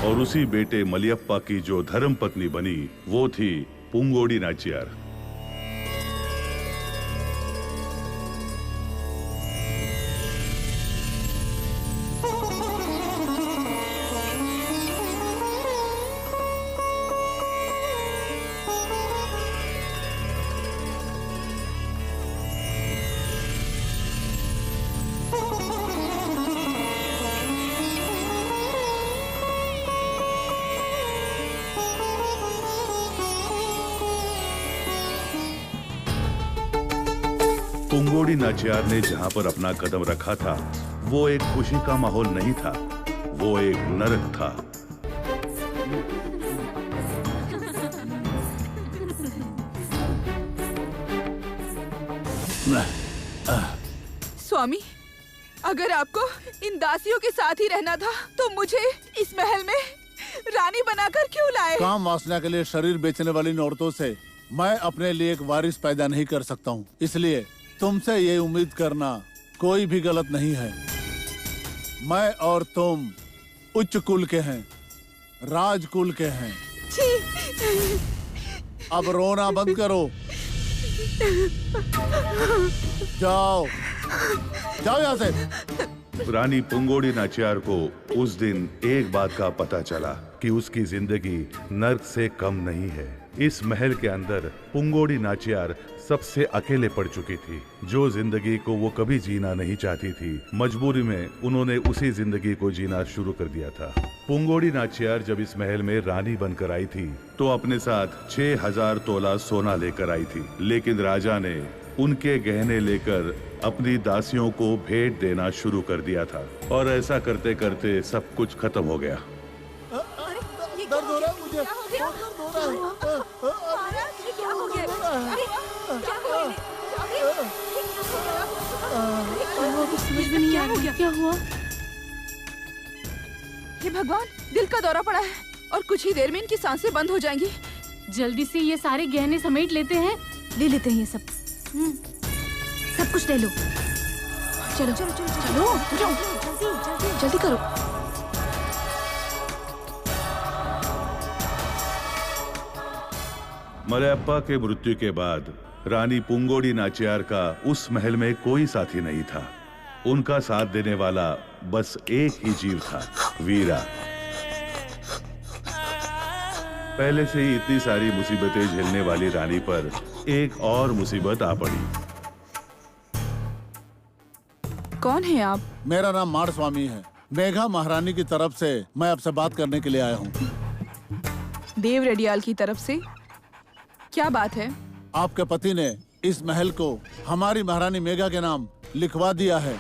और उसी बेटे मलयप्पा की जो धर्म पत्नी बनी वो थी पुंगोड़ी नाचियार। पुंगोड़ी नाचियार ने जहां पर अपना कदम रखा था वो एक खुशी का माहौल नहीं था, वो एक नरक था। स्वामी, अगर आपको इन दासियों के साथ ही रहना था तो मुझे इस महल में रानी बनाकर क्यों लाए? काम वासना के लिए शरीर बेचने वाली इन औरतों से मैं अपने लिए एक वारिस पैदा नहीं कर सकता हूँ, इसलिए तुमसे ये उम्मीद करना कोई भी गलत नहीं है। मैं और तुम उच्च कुल के हैं, राजकुल के हैं। अब रोना बंद करो। जाओ जाओ यहाँ से। रानी पुंगोड़ी नाचियार को उस दिन एक बात का पता चला कि उसकी जिंदगी नर्क से कम नहीं है। इस महल के अंदर पुंगोड़ी नाचियार सबसे अकेले पड़ चुकी थी। जो जिंदगी को वो कभी जीना नहीं चाहती थी, मजबूरी में उन्होंने उसी जिंदगी को जीना शुरू कर दिया था। पुंगोड़ी नाचियार जब इस महल में रानी बनकर आई थी तो अपने साथ 6000 तोला सोना लेकर आई थी, लेकिन राजा ने उनके गहने लेकर अपनी दासियों को भेंट देना शुरू कर दिया था और ऐसा करते करते सब कुछ खत्म हो गया। दर्द हो रहा है मुझे, दर्द हो रहा है। क्या हो गया? समझ में नहीं आ रहा क्या हुआ। हे भगवान, दिल का दौरा पड़ा है और कुछ ही देर में इनकी सांसें बंद हो जाएंगी। जल्दी से ये सारे गहने समेट लेते हैं। ले लेते हैं ये सब। सब कुछ ले लो। चलो चलो चलो चलो जल्दी जल्दी करो। मलयप्पा के मृत्यु के बाद रानी पुंगोड़ी नाचियार का उस महल में कोई साथी नहीं था। उनका साथ देने वाला बस एक ही जीव था, वीरा। पहले से ही इतनी सारी मुसीबतें झेलने वाली रानी पर एक और मुसीबत आ पड़ी। कौन है आप? मेरा नाम मार स्वामी है। मेघा महारानी की तरफ से मैं आपसे बात करने के लिए आया हूँ। देव रेडियाल की तरफ से? क्या बात है? आपके पति ने इस महल को हमारी महारानी मेघा के नाम लिखवा दिया है।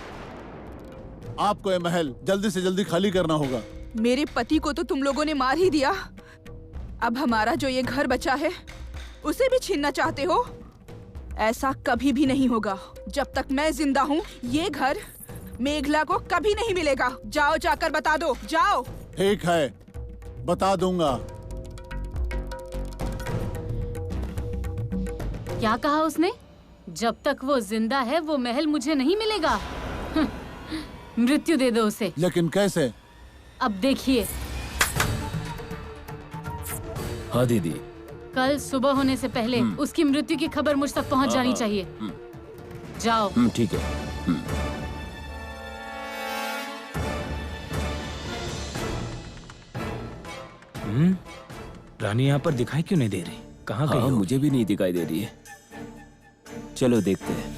आपको ये महल जल्दी से जल्दी खाली करना होगा। मेरे पति को तो तुम लोगों ने मार ही दिया, अब हमारा जो ये घर बचा है उसे भी छीनना चाहते हो? ऐसा कभी भी नहीं होगा। जब तक मैं जिंदा हूँ ये घर मेघला को कभी नहीं मिलेगा। जाओ, जाकर बता दो, जाओ। ठीक है, बता दूंगा। क्या कहा उसने? जब तक वो जिंदा है वो महल मुझे नहीं मिलेगा। मृत्यु दे दो उसे। लेकिन कैसे? अब देखिए। हाँ दीदी। कल सुबह होने से पहले उसकी मृत्यु की खबर मुझ तक पहुंच जानी चाहिए। जाओ। ठीक है। रानी यहाँ पर दिखाई क्यों नहीं दे रही? कहाँ गई? मुझे भी नहीं दिखाई दे रही है। चलो देखते हैं।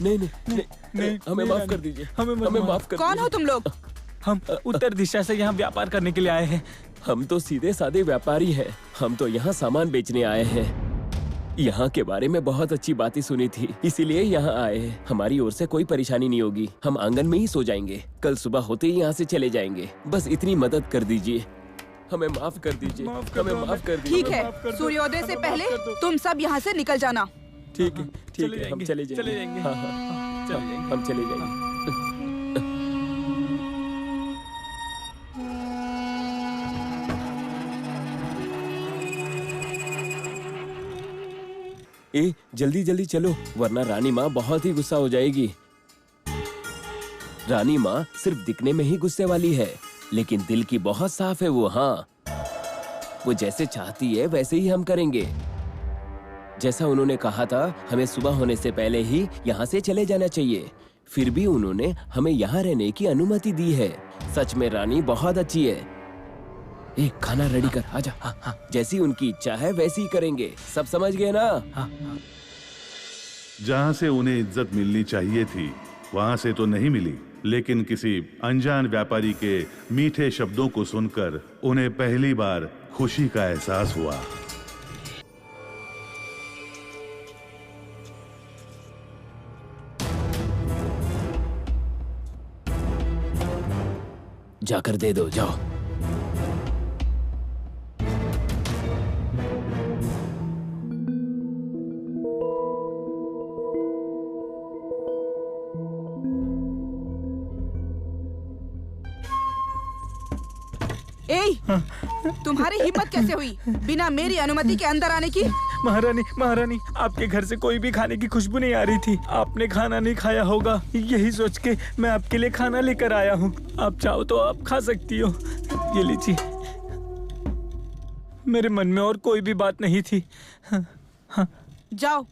नहीं, हमें माफ कर दीजिए। हमें माफ कर। कौन हो तुम लोग? हम उत्तर दिशा से यहाँ व्यापार करने के लिए आए हैं। हम तो सीधे साधे व्यापारी हैं। हम तो यहाँ सामान बेचने आए हैं। यहाँ के बारे में बहुत अच्छी बातें सुनी थी, इसीलिए यहाँ आए हैं। हमारी ओर से कोई परेशानी नहीं होगी। हम आंगन में ही सो जाएंगे। कल सुबह होते ही यहाँ से चले जाएंगे। बस इतनी मदद कर दीजिए। हमें माफ कर दीजिए। हमें माफ कर दीजिए। ठीक है, सूर्योदय से पहले तुम सब यहाँ से निकल जाना। ठीक है, हम चले जाएंगे। हाँ, हम चले जाएंगे। जल्दी जल्दी चलो, वरना रानी माँ बहुत ही गुस्सा हो जाएगी। रानी माँ सिर्फ दिखने में ही गुस्से वाली है, लेकिन दिल की बहुत साफ है वो। हाँ, वो जैसे चाहती है वैसे ही हम करेंगे। जैसा उन्होंने कहा था, हमें सुबह होने से पहले ही यहाँ से चले जाना चाहिए। फिर भी उन्होंने हमें यहाँ रहने की अनुमति दी है। सच में रानी बहुत अच्छी है। एक खाना रेडी कर, आजा। हाँ। जैसी उनकी इच्छा है वैसी ही करेंगे। सब समझ गए ना? हाँ। जहाँ से उन्हें इज्जत मिलनी चाहिए थी वहाँ से तो नहीं मिली, लेकिन किसी अनजान व्यापारी के मीठे शब्दों को सुनकर उन्हें पहली बार खुशी का एहसास हुआ। जाकर दे दो, जाओ। तुम्हारी हिम्मत कैसे हुई बिना मेरी अनुमति के अंदर आने की? महारानी, आपके घर से कोई भी खाने की खुशबू नहीं आ रही थी। आपने खाना नहीं खाया होगा, यही सोच के मैं आपके लिए खाना लेकर आया हूँ। आप चाहो तो आप खा सकती हो। ये लीजिए। मेरे मन में और कोई भी बात नहीं थी। हाँ। जाओ।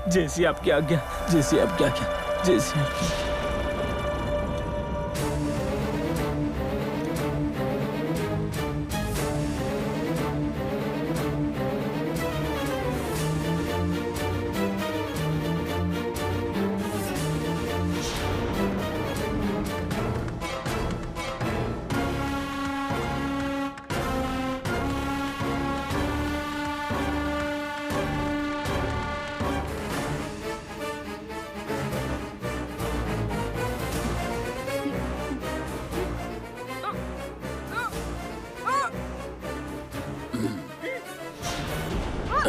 जैसी आपकी आज्ञा। जैसी आपकी आज्ञा। जैसी आपकी।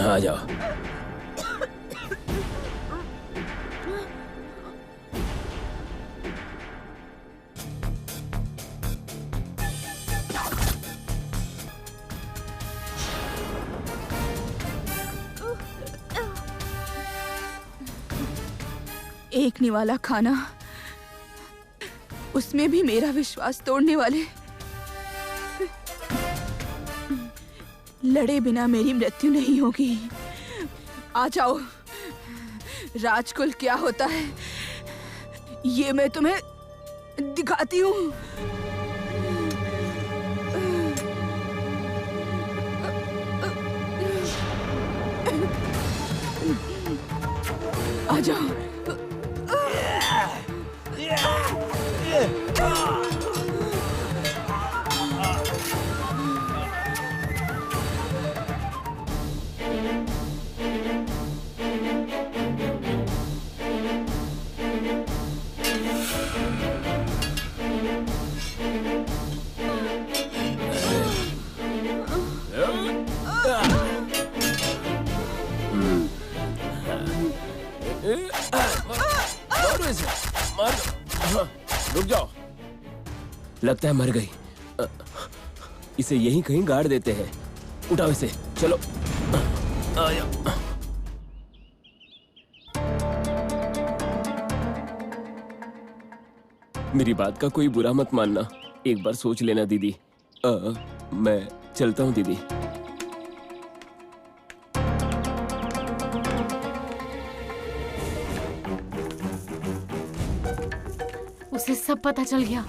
आ जाओ। एक निवाला खाना, उसमें भी मेरा विश्वास तोड़ने वाले। लड़े बिना मेरी मृत्यु नहीं होगी। आ जाओ, राजकुल क्या होता है ये मैं तुम्हें दिखाती हूँ। आ जाओ। रुक जाओ, लगता है मर गई। इसे यहीं कहीं गाड़ देते हैं। उठाओ इसे, चलो। आया। मेरी बात का कोई बुरा मत मानना, एक बार सोच लेना दीदी। मैं चलता हूँ दीदी। उसे सब पता चल गया।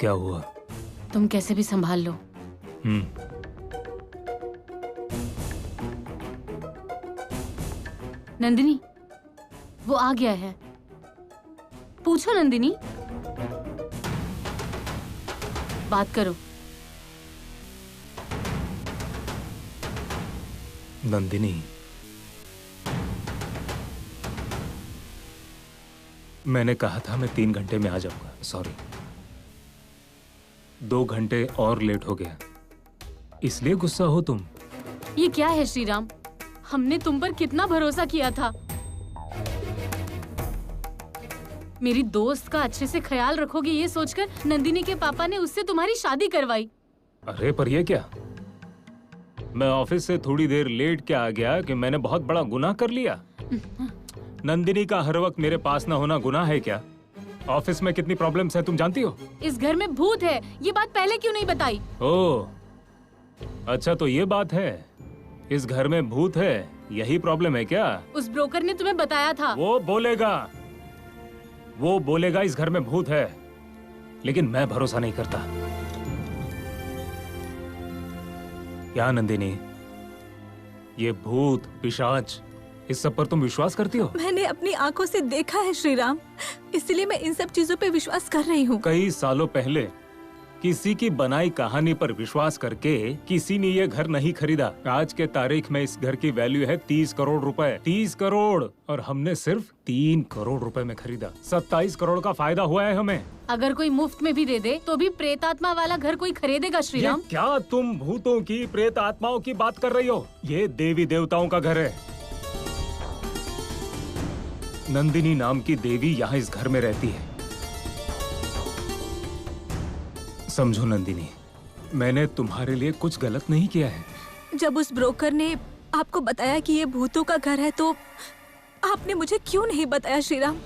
क्या हुआ? तुम कैसे भी संभाल लो। नंदिनी, वो आ गया है। पूछो नंदिनी, बात करो। नंदिनी, मैंने कहा था मैं 3 घंटे में आ जाऊंगा। सॉरी, 2 घंटे और लेट हो गया, इसलिए गुस्सा हो तुम? ये क्या है श्रीराम, हमने तुम पर कितना भरोसा किया था। मेरी दोस्त का अच्छे से ख्याल रखोगे ये सोचकर नंदिनी के पापा ने उससे तुम्हारी शादी करवाई। अरे पर ये क्या, मैं ऑफिस से थोड़ी देर लेट क्या आ गया कि मैंने बहुत बड़ा गुनाह कर लिया? नंदिनी का हर वक्त मेरे पास ना होना गुनाह है क्या? ऑफिस में कितनी प्रॉब्लम्स है तुम जानती हो। इस घर में भूत है, ये बात पहले क्यों नहीं बताई? ओह, अच्छा तो ये बात है, इस घर में भूत है, यही प्रॉब्लम है क्या? उस ब्रोकर ने तुम्हें बताया था। वो बोलेगा इस घर में भूत है, लेकिन मैं भरोसा नहीं करता। क्या नंदिनी, ये भूत पिशाच इस सब पर तुम विश्वास करती हो? मैंने अपनी आंखों से देखा है श्रीराम, इसलिए मैं इन सब चीजों पे विश्वास कर रही हूँ। कई सालों पहले किसी की बनाई कहानी पर विश्वास करके किसी ने ये घर नहीं खरीदा। आज के तारीख में इस घर की वैल्यू है 30 करोड़ रुपए। 30 करोड़, और हमने सिर्फ 3 करोड़ रुपए में खरीदा। 27 करोड़ का फायदा हुआ है हमें। अगर कोई मुफ्त में भी दे दे तो भी प्रेतात्मा वाला घर कोई खरीदेगा श्रीराम? क्या तुम भूतों की, प्रेत आत्माओं की बात कर रही हो? ये देवी देवताओं का घर है। नंदिनी नाम की देवी यहाँ इस घर में रहती है। समझो नंदिनी, मैंने तुम्हारे लिए कुछ गलत नहीं किया है। जब उस ब्रोकर ने आपको बताया कि ये भूतों का घर है तो आपने मुझे क्यों नहीं बताया श्रीराम?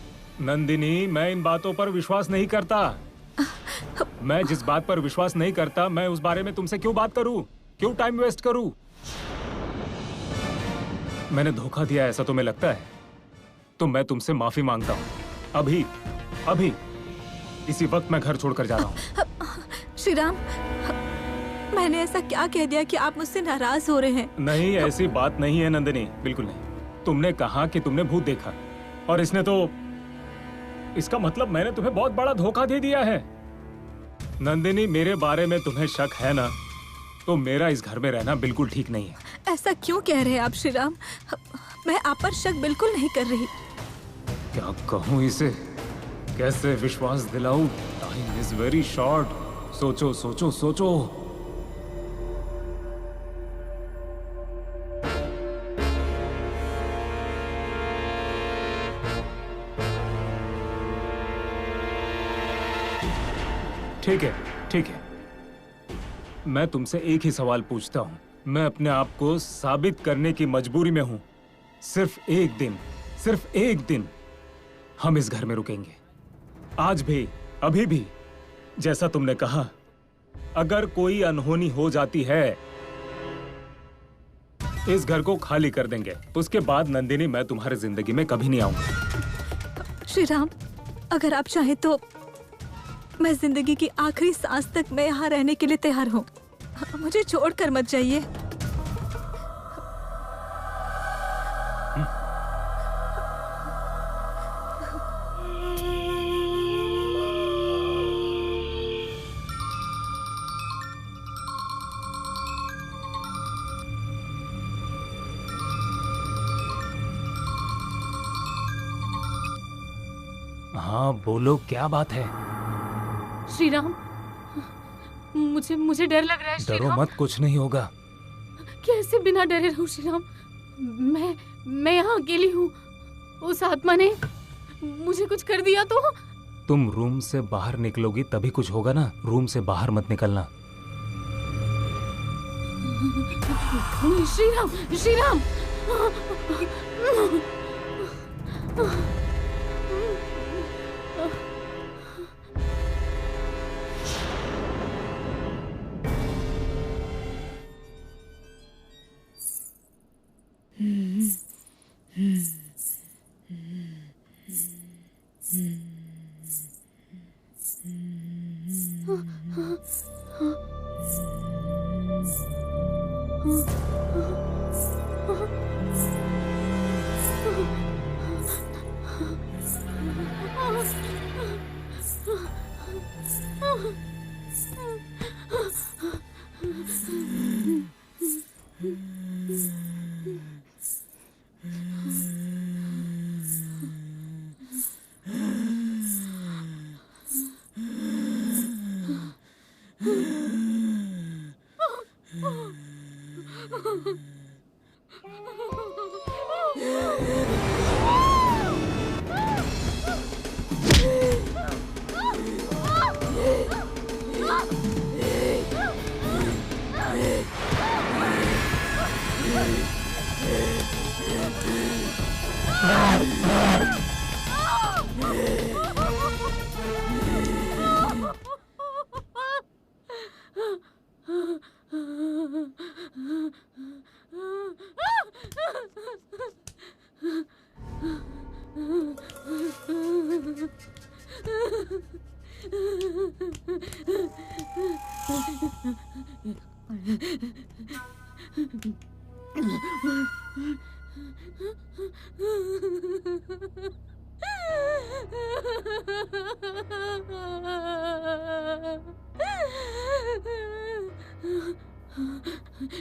नंदिनी, मैं इन बातों पर विश्वास नहीं करता। मैं जिस बात पर विश्वास नहीं करता, मैं उस बारे में तुमसे क्यों बात करूं? क्यों टाइम वेस्ट करूं? मैंने धोखा दिया ऐसा तुम्हें लगता है? तो मैं तुमसे माफी मांगता हूं। अभी इसी वक्त मैं घर छोड़कर जा रहा हूं। श्रीराम, मैंने ऐसा क्या कह दिया कि आप मुझसे नाराज हो रहे हैं? नहीं, ऐसी बात नहीं है नंदिनी, बिल्कुल नहीं। तुमने कहा कि तुमने भूत देखा, और इसने तो, इसका मतलब मैंने तुम्हें बहुत बड़ा धोखा दे दिया है। नंदिनी, मेरे बारे में तुम्हें शक है ना, तो मेरा इस घर में रहना बिल्कुल ठीक नहीं है। ऐसा क्यों कह रहे हैं आप श्रीराम? मैं आप पर शक बिल्कुल नहीं कर रही। क्या कहूँ इसे, कैसे विश्वास दिलाऊं? Time is very short. सोचो सोचो सोचो। ठीक है, मैं तुमसे एक ही सवाल पूछता हूं। मैं अपने आप को साबित करने की मजबूरी में हूं। सिर्फ एक दिन हम इस घर में रुकेंगे। आज भी, अभी भी, जैसा तुमने कहा अगर कोई अनहोनी हो जाती है इस घर को खाली कर देंगे। उसके बाद नंदिनी मैं तुम्हारी जिंदगी में कभी नहीं आऊंगा। श्री राम, अगर आप चाहें तो मैं जिंदगी की आखिरी सांस तक मैं यहाँ रहने के लिए तैयार हूँ। मुझे छोड़कर मत जाइए। हाँ बोलो, क्या बात है? श्री राम, मुझे डर लग रहा है। श्री डरो राम, मत, कुछ नहीं होगा। कैसे बिना डरे रहूं श्री राम? मैं यहाँ अकेली हूँ। उस आत्मा ने मुझे कुछ कर दिया तो? तुम रूम से बाहर निकलोगी तभी कुछ होगा ना। रूम से बाहर मत निकलना। श्री राम, श्री राम।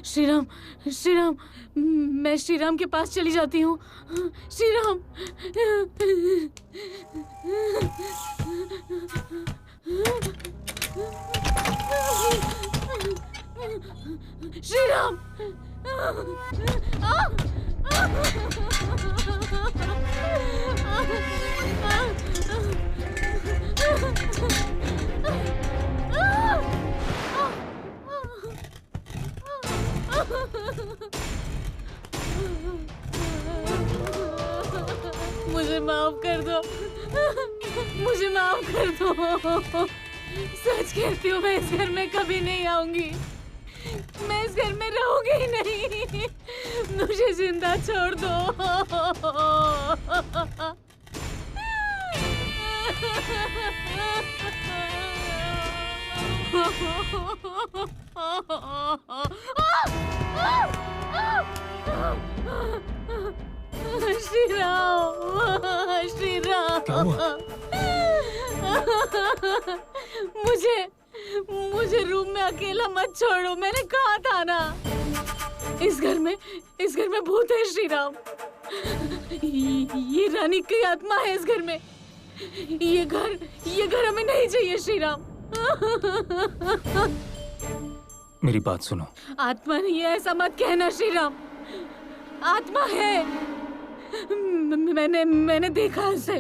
श्री राम, श्री राम, मैं श्री राम के पास चली जाती हूँ। श्री राम, श्री राम। मुझे माफ कर दो, मुझे माफ कर दो। सच कहती हूँ, मैं इस घर में कभी नहीं आऊंगी। मैं इस घर में रहूंगी ही नहीं। मुझे जिंदा छोड़ दो। श्री राम, श्री राम, मुझे रूम में अकेला मत छोड़ो। मैंने कहा था ना, इस घर में भूत है श्री राम। ये रानी की आत्मा है इस घर में। ये घर हमें नहीं चाहिए श्री राम। मेरी बात सुनो। आत्मा नहीं है ऐसा मत कहना श्री राम। आत्मा है। मैंने देखा उसे।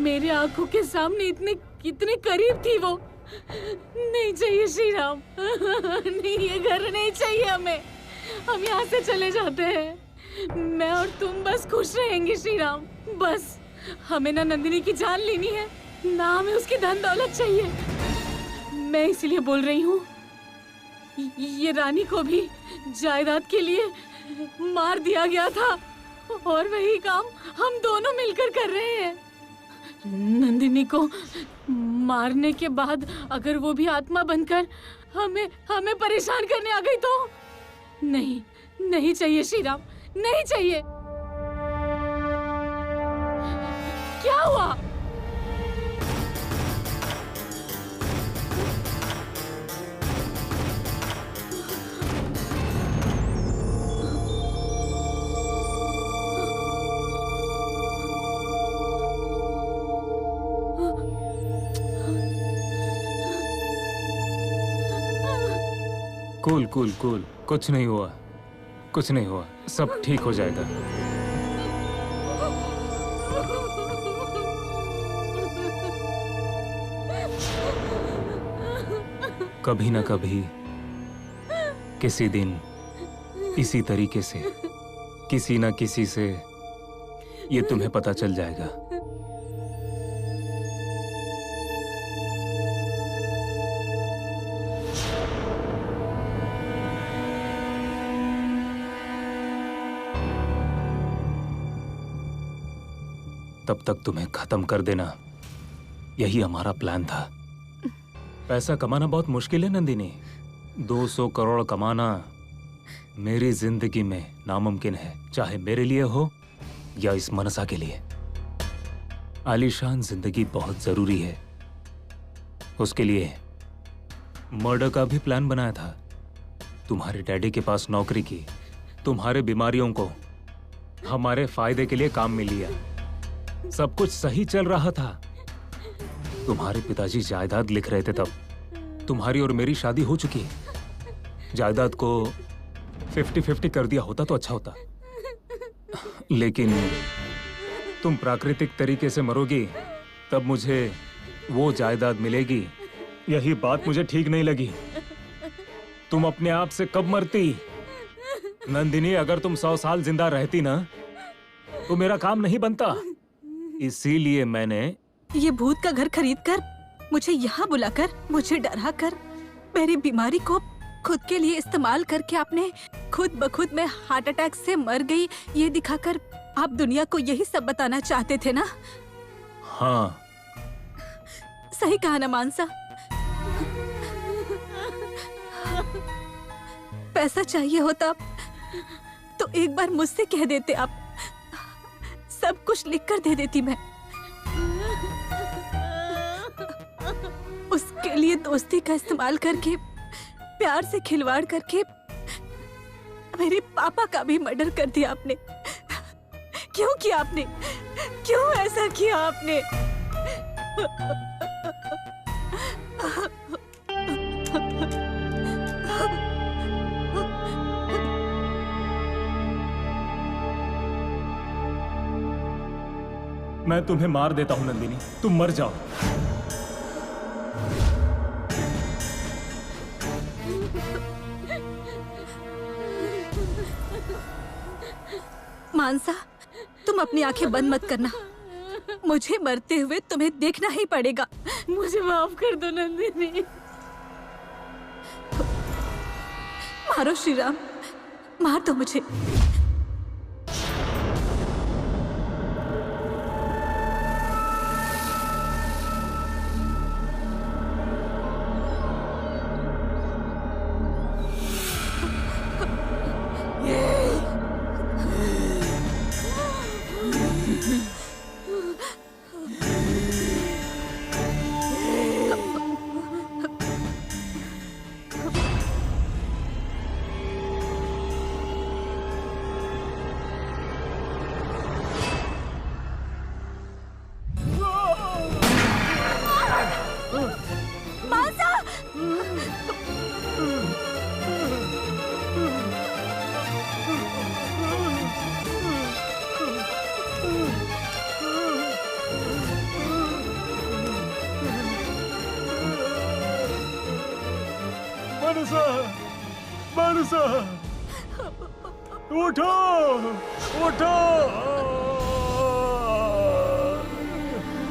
मेरे आंखों के सामने इतने करीब थी वो। नहीं चाहिए श्री राम। नहीं, ये घर नहीं चाहिए हमें। हम यहाँ से चले जाते हैं। मैं और तुम बस खुश रहेंगे श्री राम। बस हमें ना नंदिनी की जान लेनी है, ना हमें उसकी धन दौलत चाहिए। मैं इसलिए बोल रही हूँ, ये रानी को भी जायदाद के लिए मार दिया गया था और वही काम हम दोनों मिलकर कर रहे हैं। नंदिनी को मारने के बाद अगर वो भी आत्मा बनकर हमें परेशान करने आ गई तो नहीं, नहीं चाहिए श्रीराम, नहीं चाहिए। क्या हुआ? कूल कूल कूल, कुछ नहीं हुआ, कुछ नहीं हुआ, सब ठीक हो जाएगा। कभी ना कभी किसी दिन इसी तरीके से किसी ना किसी से ये तुम्हें पता चल जाएगा। तब तक तुम्हें खत्म कर देना, यही हमारा प्लान था। पैसा कमाना बहुत मुश्किल है नंदिनी। 200 करोड़ कमाना मेरी जिंदगी में नामुमकिन है, चाहे मेरे लिए हो या इस मनसा के लिए। आलीशान जिंदगी बहुत जरूरी है। उसके लिए मर्डर का भी प्लान बनाया था। तुम्हारे डैडी के पास नौकरी की, तुम्हारे बीमारियों को हमारे फायदे के लिए काम में लिया। सब कुछ सही चल रहा था। तुम्हारे पिताजी जायदाद लिख रहे थे तब। तुम्हारी और मेरी शादी हो चुकी है। जायदाद को 50-50 कर दिया होता तो अच्छा होता, लेकिन तुम प्राकृतिक तरीके से मरोगी तब मुझे वो जायदाद मिलेगी। यही बात मुझे ठीक नहीं लगी। तुम अपने आप से कब मरती नंदिनी? अगर तुम 100 साल जिंदा रहती ना तो मेरा काम नहीं बनता। इसीलिए मैंने ये भूत का घर खरीदकर, मुझे यहाँ बुलाकर, मुझे डरा कर, मेरी बीमारी को खुद के लिए इस्तेमाल करके आपने खुद ब खुद मैं हार्ट अटैक से मर गई, ये दिखाकर आप दुनिया को यही सब बताना चाहते थे ना? हाँ, सही कहा ना मानसा। पैसा चाहिए होता तो एक बार मुझसे कह देते आप, सब कुछ लिखकर दे देती मैं। उसके लिए दोस्ती का इस्तेमाल करके, प्यार से खिलवाड़ करके मेरे पापा का भी मर्डर कर दिया आपने। क्यों किया आपने? क्यों ऐसा किया आपने? मैं तुम्हें मार देता हूं नंदिनी, तुम मर जाओ। मानसा, तुम अपनी आंखें बंद मत करना। मुझे मरते हुए तुम्हें देखना ही पड़ेगा। मुझे माफ कर दो नंदिनी। मारो श्रीराम, मार दो मुझे। मनसा, मनसा, उठो, उठो।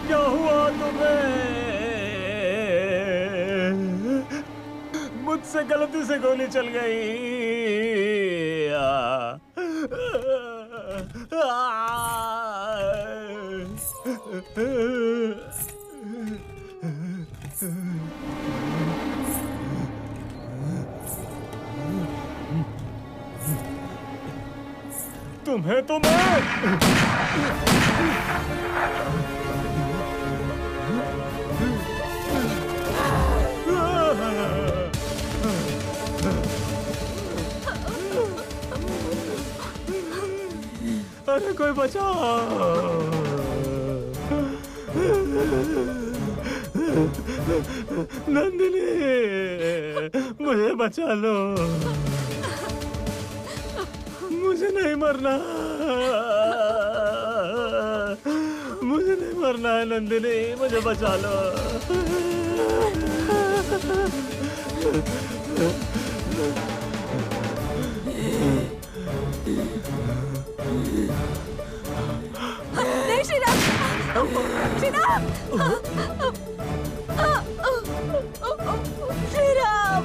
क्या हुआ तुम्हें? मुझसे गलती से गोली चल गई। तुम्हें तो मैं अरे कोई बचाओ, नंदिनी मुझे बचा लो, मुझे नहीं मरना, मुझे नहीं मरना है नंदिनी, मुझे बचा लो। नहीं श्रीराम, श्रीराम, श्रीराम,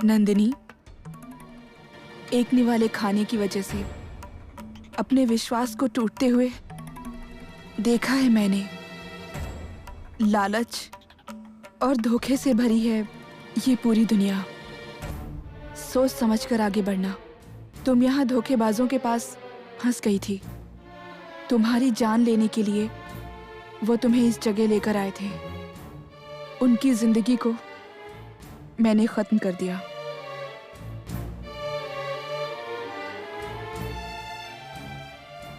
नंदिनी, एक निवाले खाने की वजह से अपने विश्वास को टूटते हुए देखा है मैंने। लालच और धोखे से भरी है ये पूरी दुनिया। सोच समझकर आगे बढ़ना। तुम यहाँ धोखेबाजों के पास फंस गई थी। तुम्हारी जान लेने के लिए वो तुम्हें इस जगह लेकर आए थे। उनकी जिंदगी को मैंने खत्म कर दिया।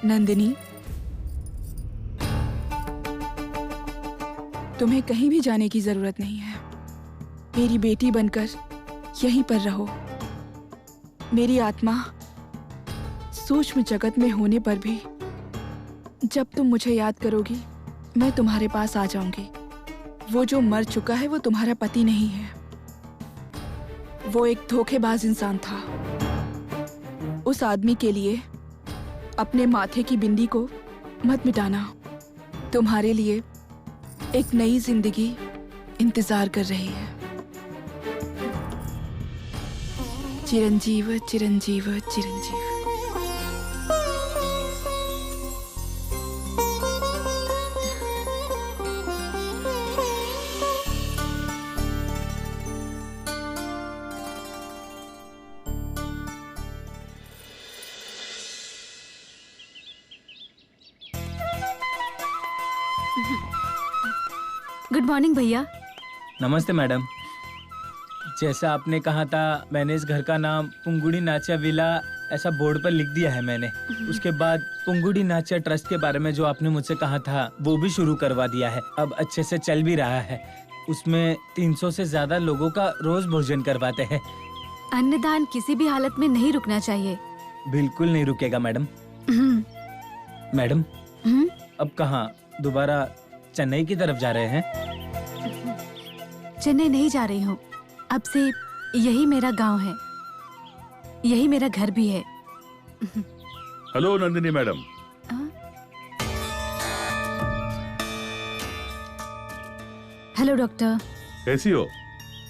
नंदिनी, तुम्हें कहीं भी जाने की जरूरत नहीं है। मेरी बेटी बनकर यहीं पर रहो। मेरी आत्मा सूक्ष्म जगत में होने पर भी जब तुम मुझे याद करोगी, मैं तुम्हारे पास आ जाऊंगी। वो जो मर चुका है वो तुम्हारा पति नहीं है। वो एक धोखेबाज इंसान था। उस आदमी के लिए अपने माथे की बिंदी को मत मिटाना। तुम्हारे लिए एक नई जिंदगी इंतजार कर रही है। चिरंजीव चिरंजीव चिरंजीव। गुड मॉर्निंग भैया। नमस्ते मैडम। जैसा आपने कहा था, मैंने इस घर का नाम पुंगुड़ी नाचा विला ऐसा बोर्ड पर लिख दिया है मैंने। उसके बाद पुंगुड़ी नाचा ट्रस्ट के बारे में जो आपने मुझसे कहा था वो भी शुरू करवा दिया है। अब अच्छे से चल भी रहा है। उसमें 300 से ज्यादा लोगों का रोज भोजन करवाते हैं। अन्नदान किसी भी हालत में नहीं रुकना चाहिए। बिल्कुल नहीं रुकेगा मैडम। मैडम, अब कहाँ दोबारा चेन्नई की तरफ जा रहे हैं? चेन्नई नहीं जा रही हूँ। अब से यही मेरा गांव है, यही मेरा घर भी है। Hello Nandini madam. Hello doctor. कैसी हो?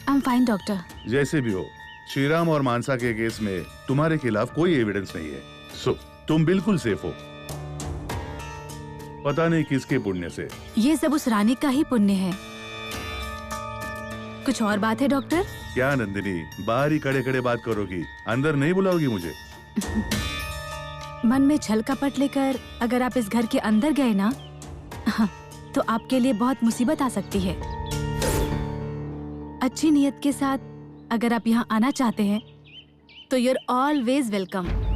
I am fine doctor. जैसे भी हो, श्रीराम और मानसा के केस में तुम्हारे खिलाफ कोई एविडेंस नहीं है। सो तुम बिल्कुल सेफ हो। पता नहीं किसके पुण्य से। ये सब उस रानी का ही पुण्य है। कुछ और बात है डॉक्टर? क्या नंदिनी, बाहर ही खड़े खड़े बात करोगी, अंदर नहीं बुलाओगी मुझे? मन में छल कपट लेकर अगर आप इस घर के अंदर गए ना, तो आपके लिए बहुत मुसीबत आ सकती है। अच्छी नीयत के साथ अगर आप यहाँ आना चाहते हैं तो you're always welcome।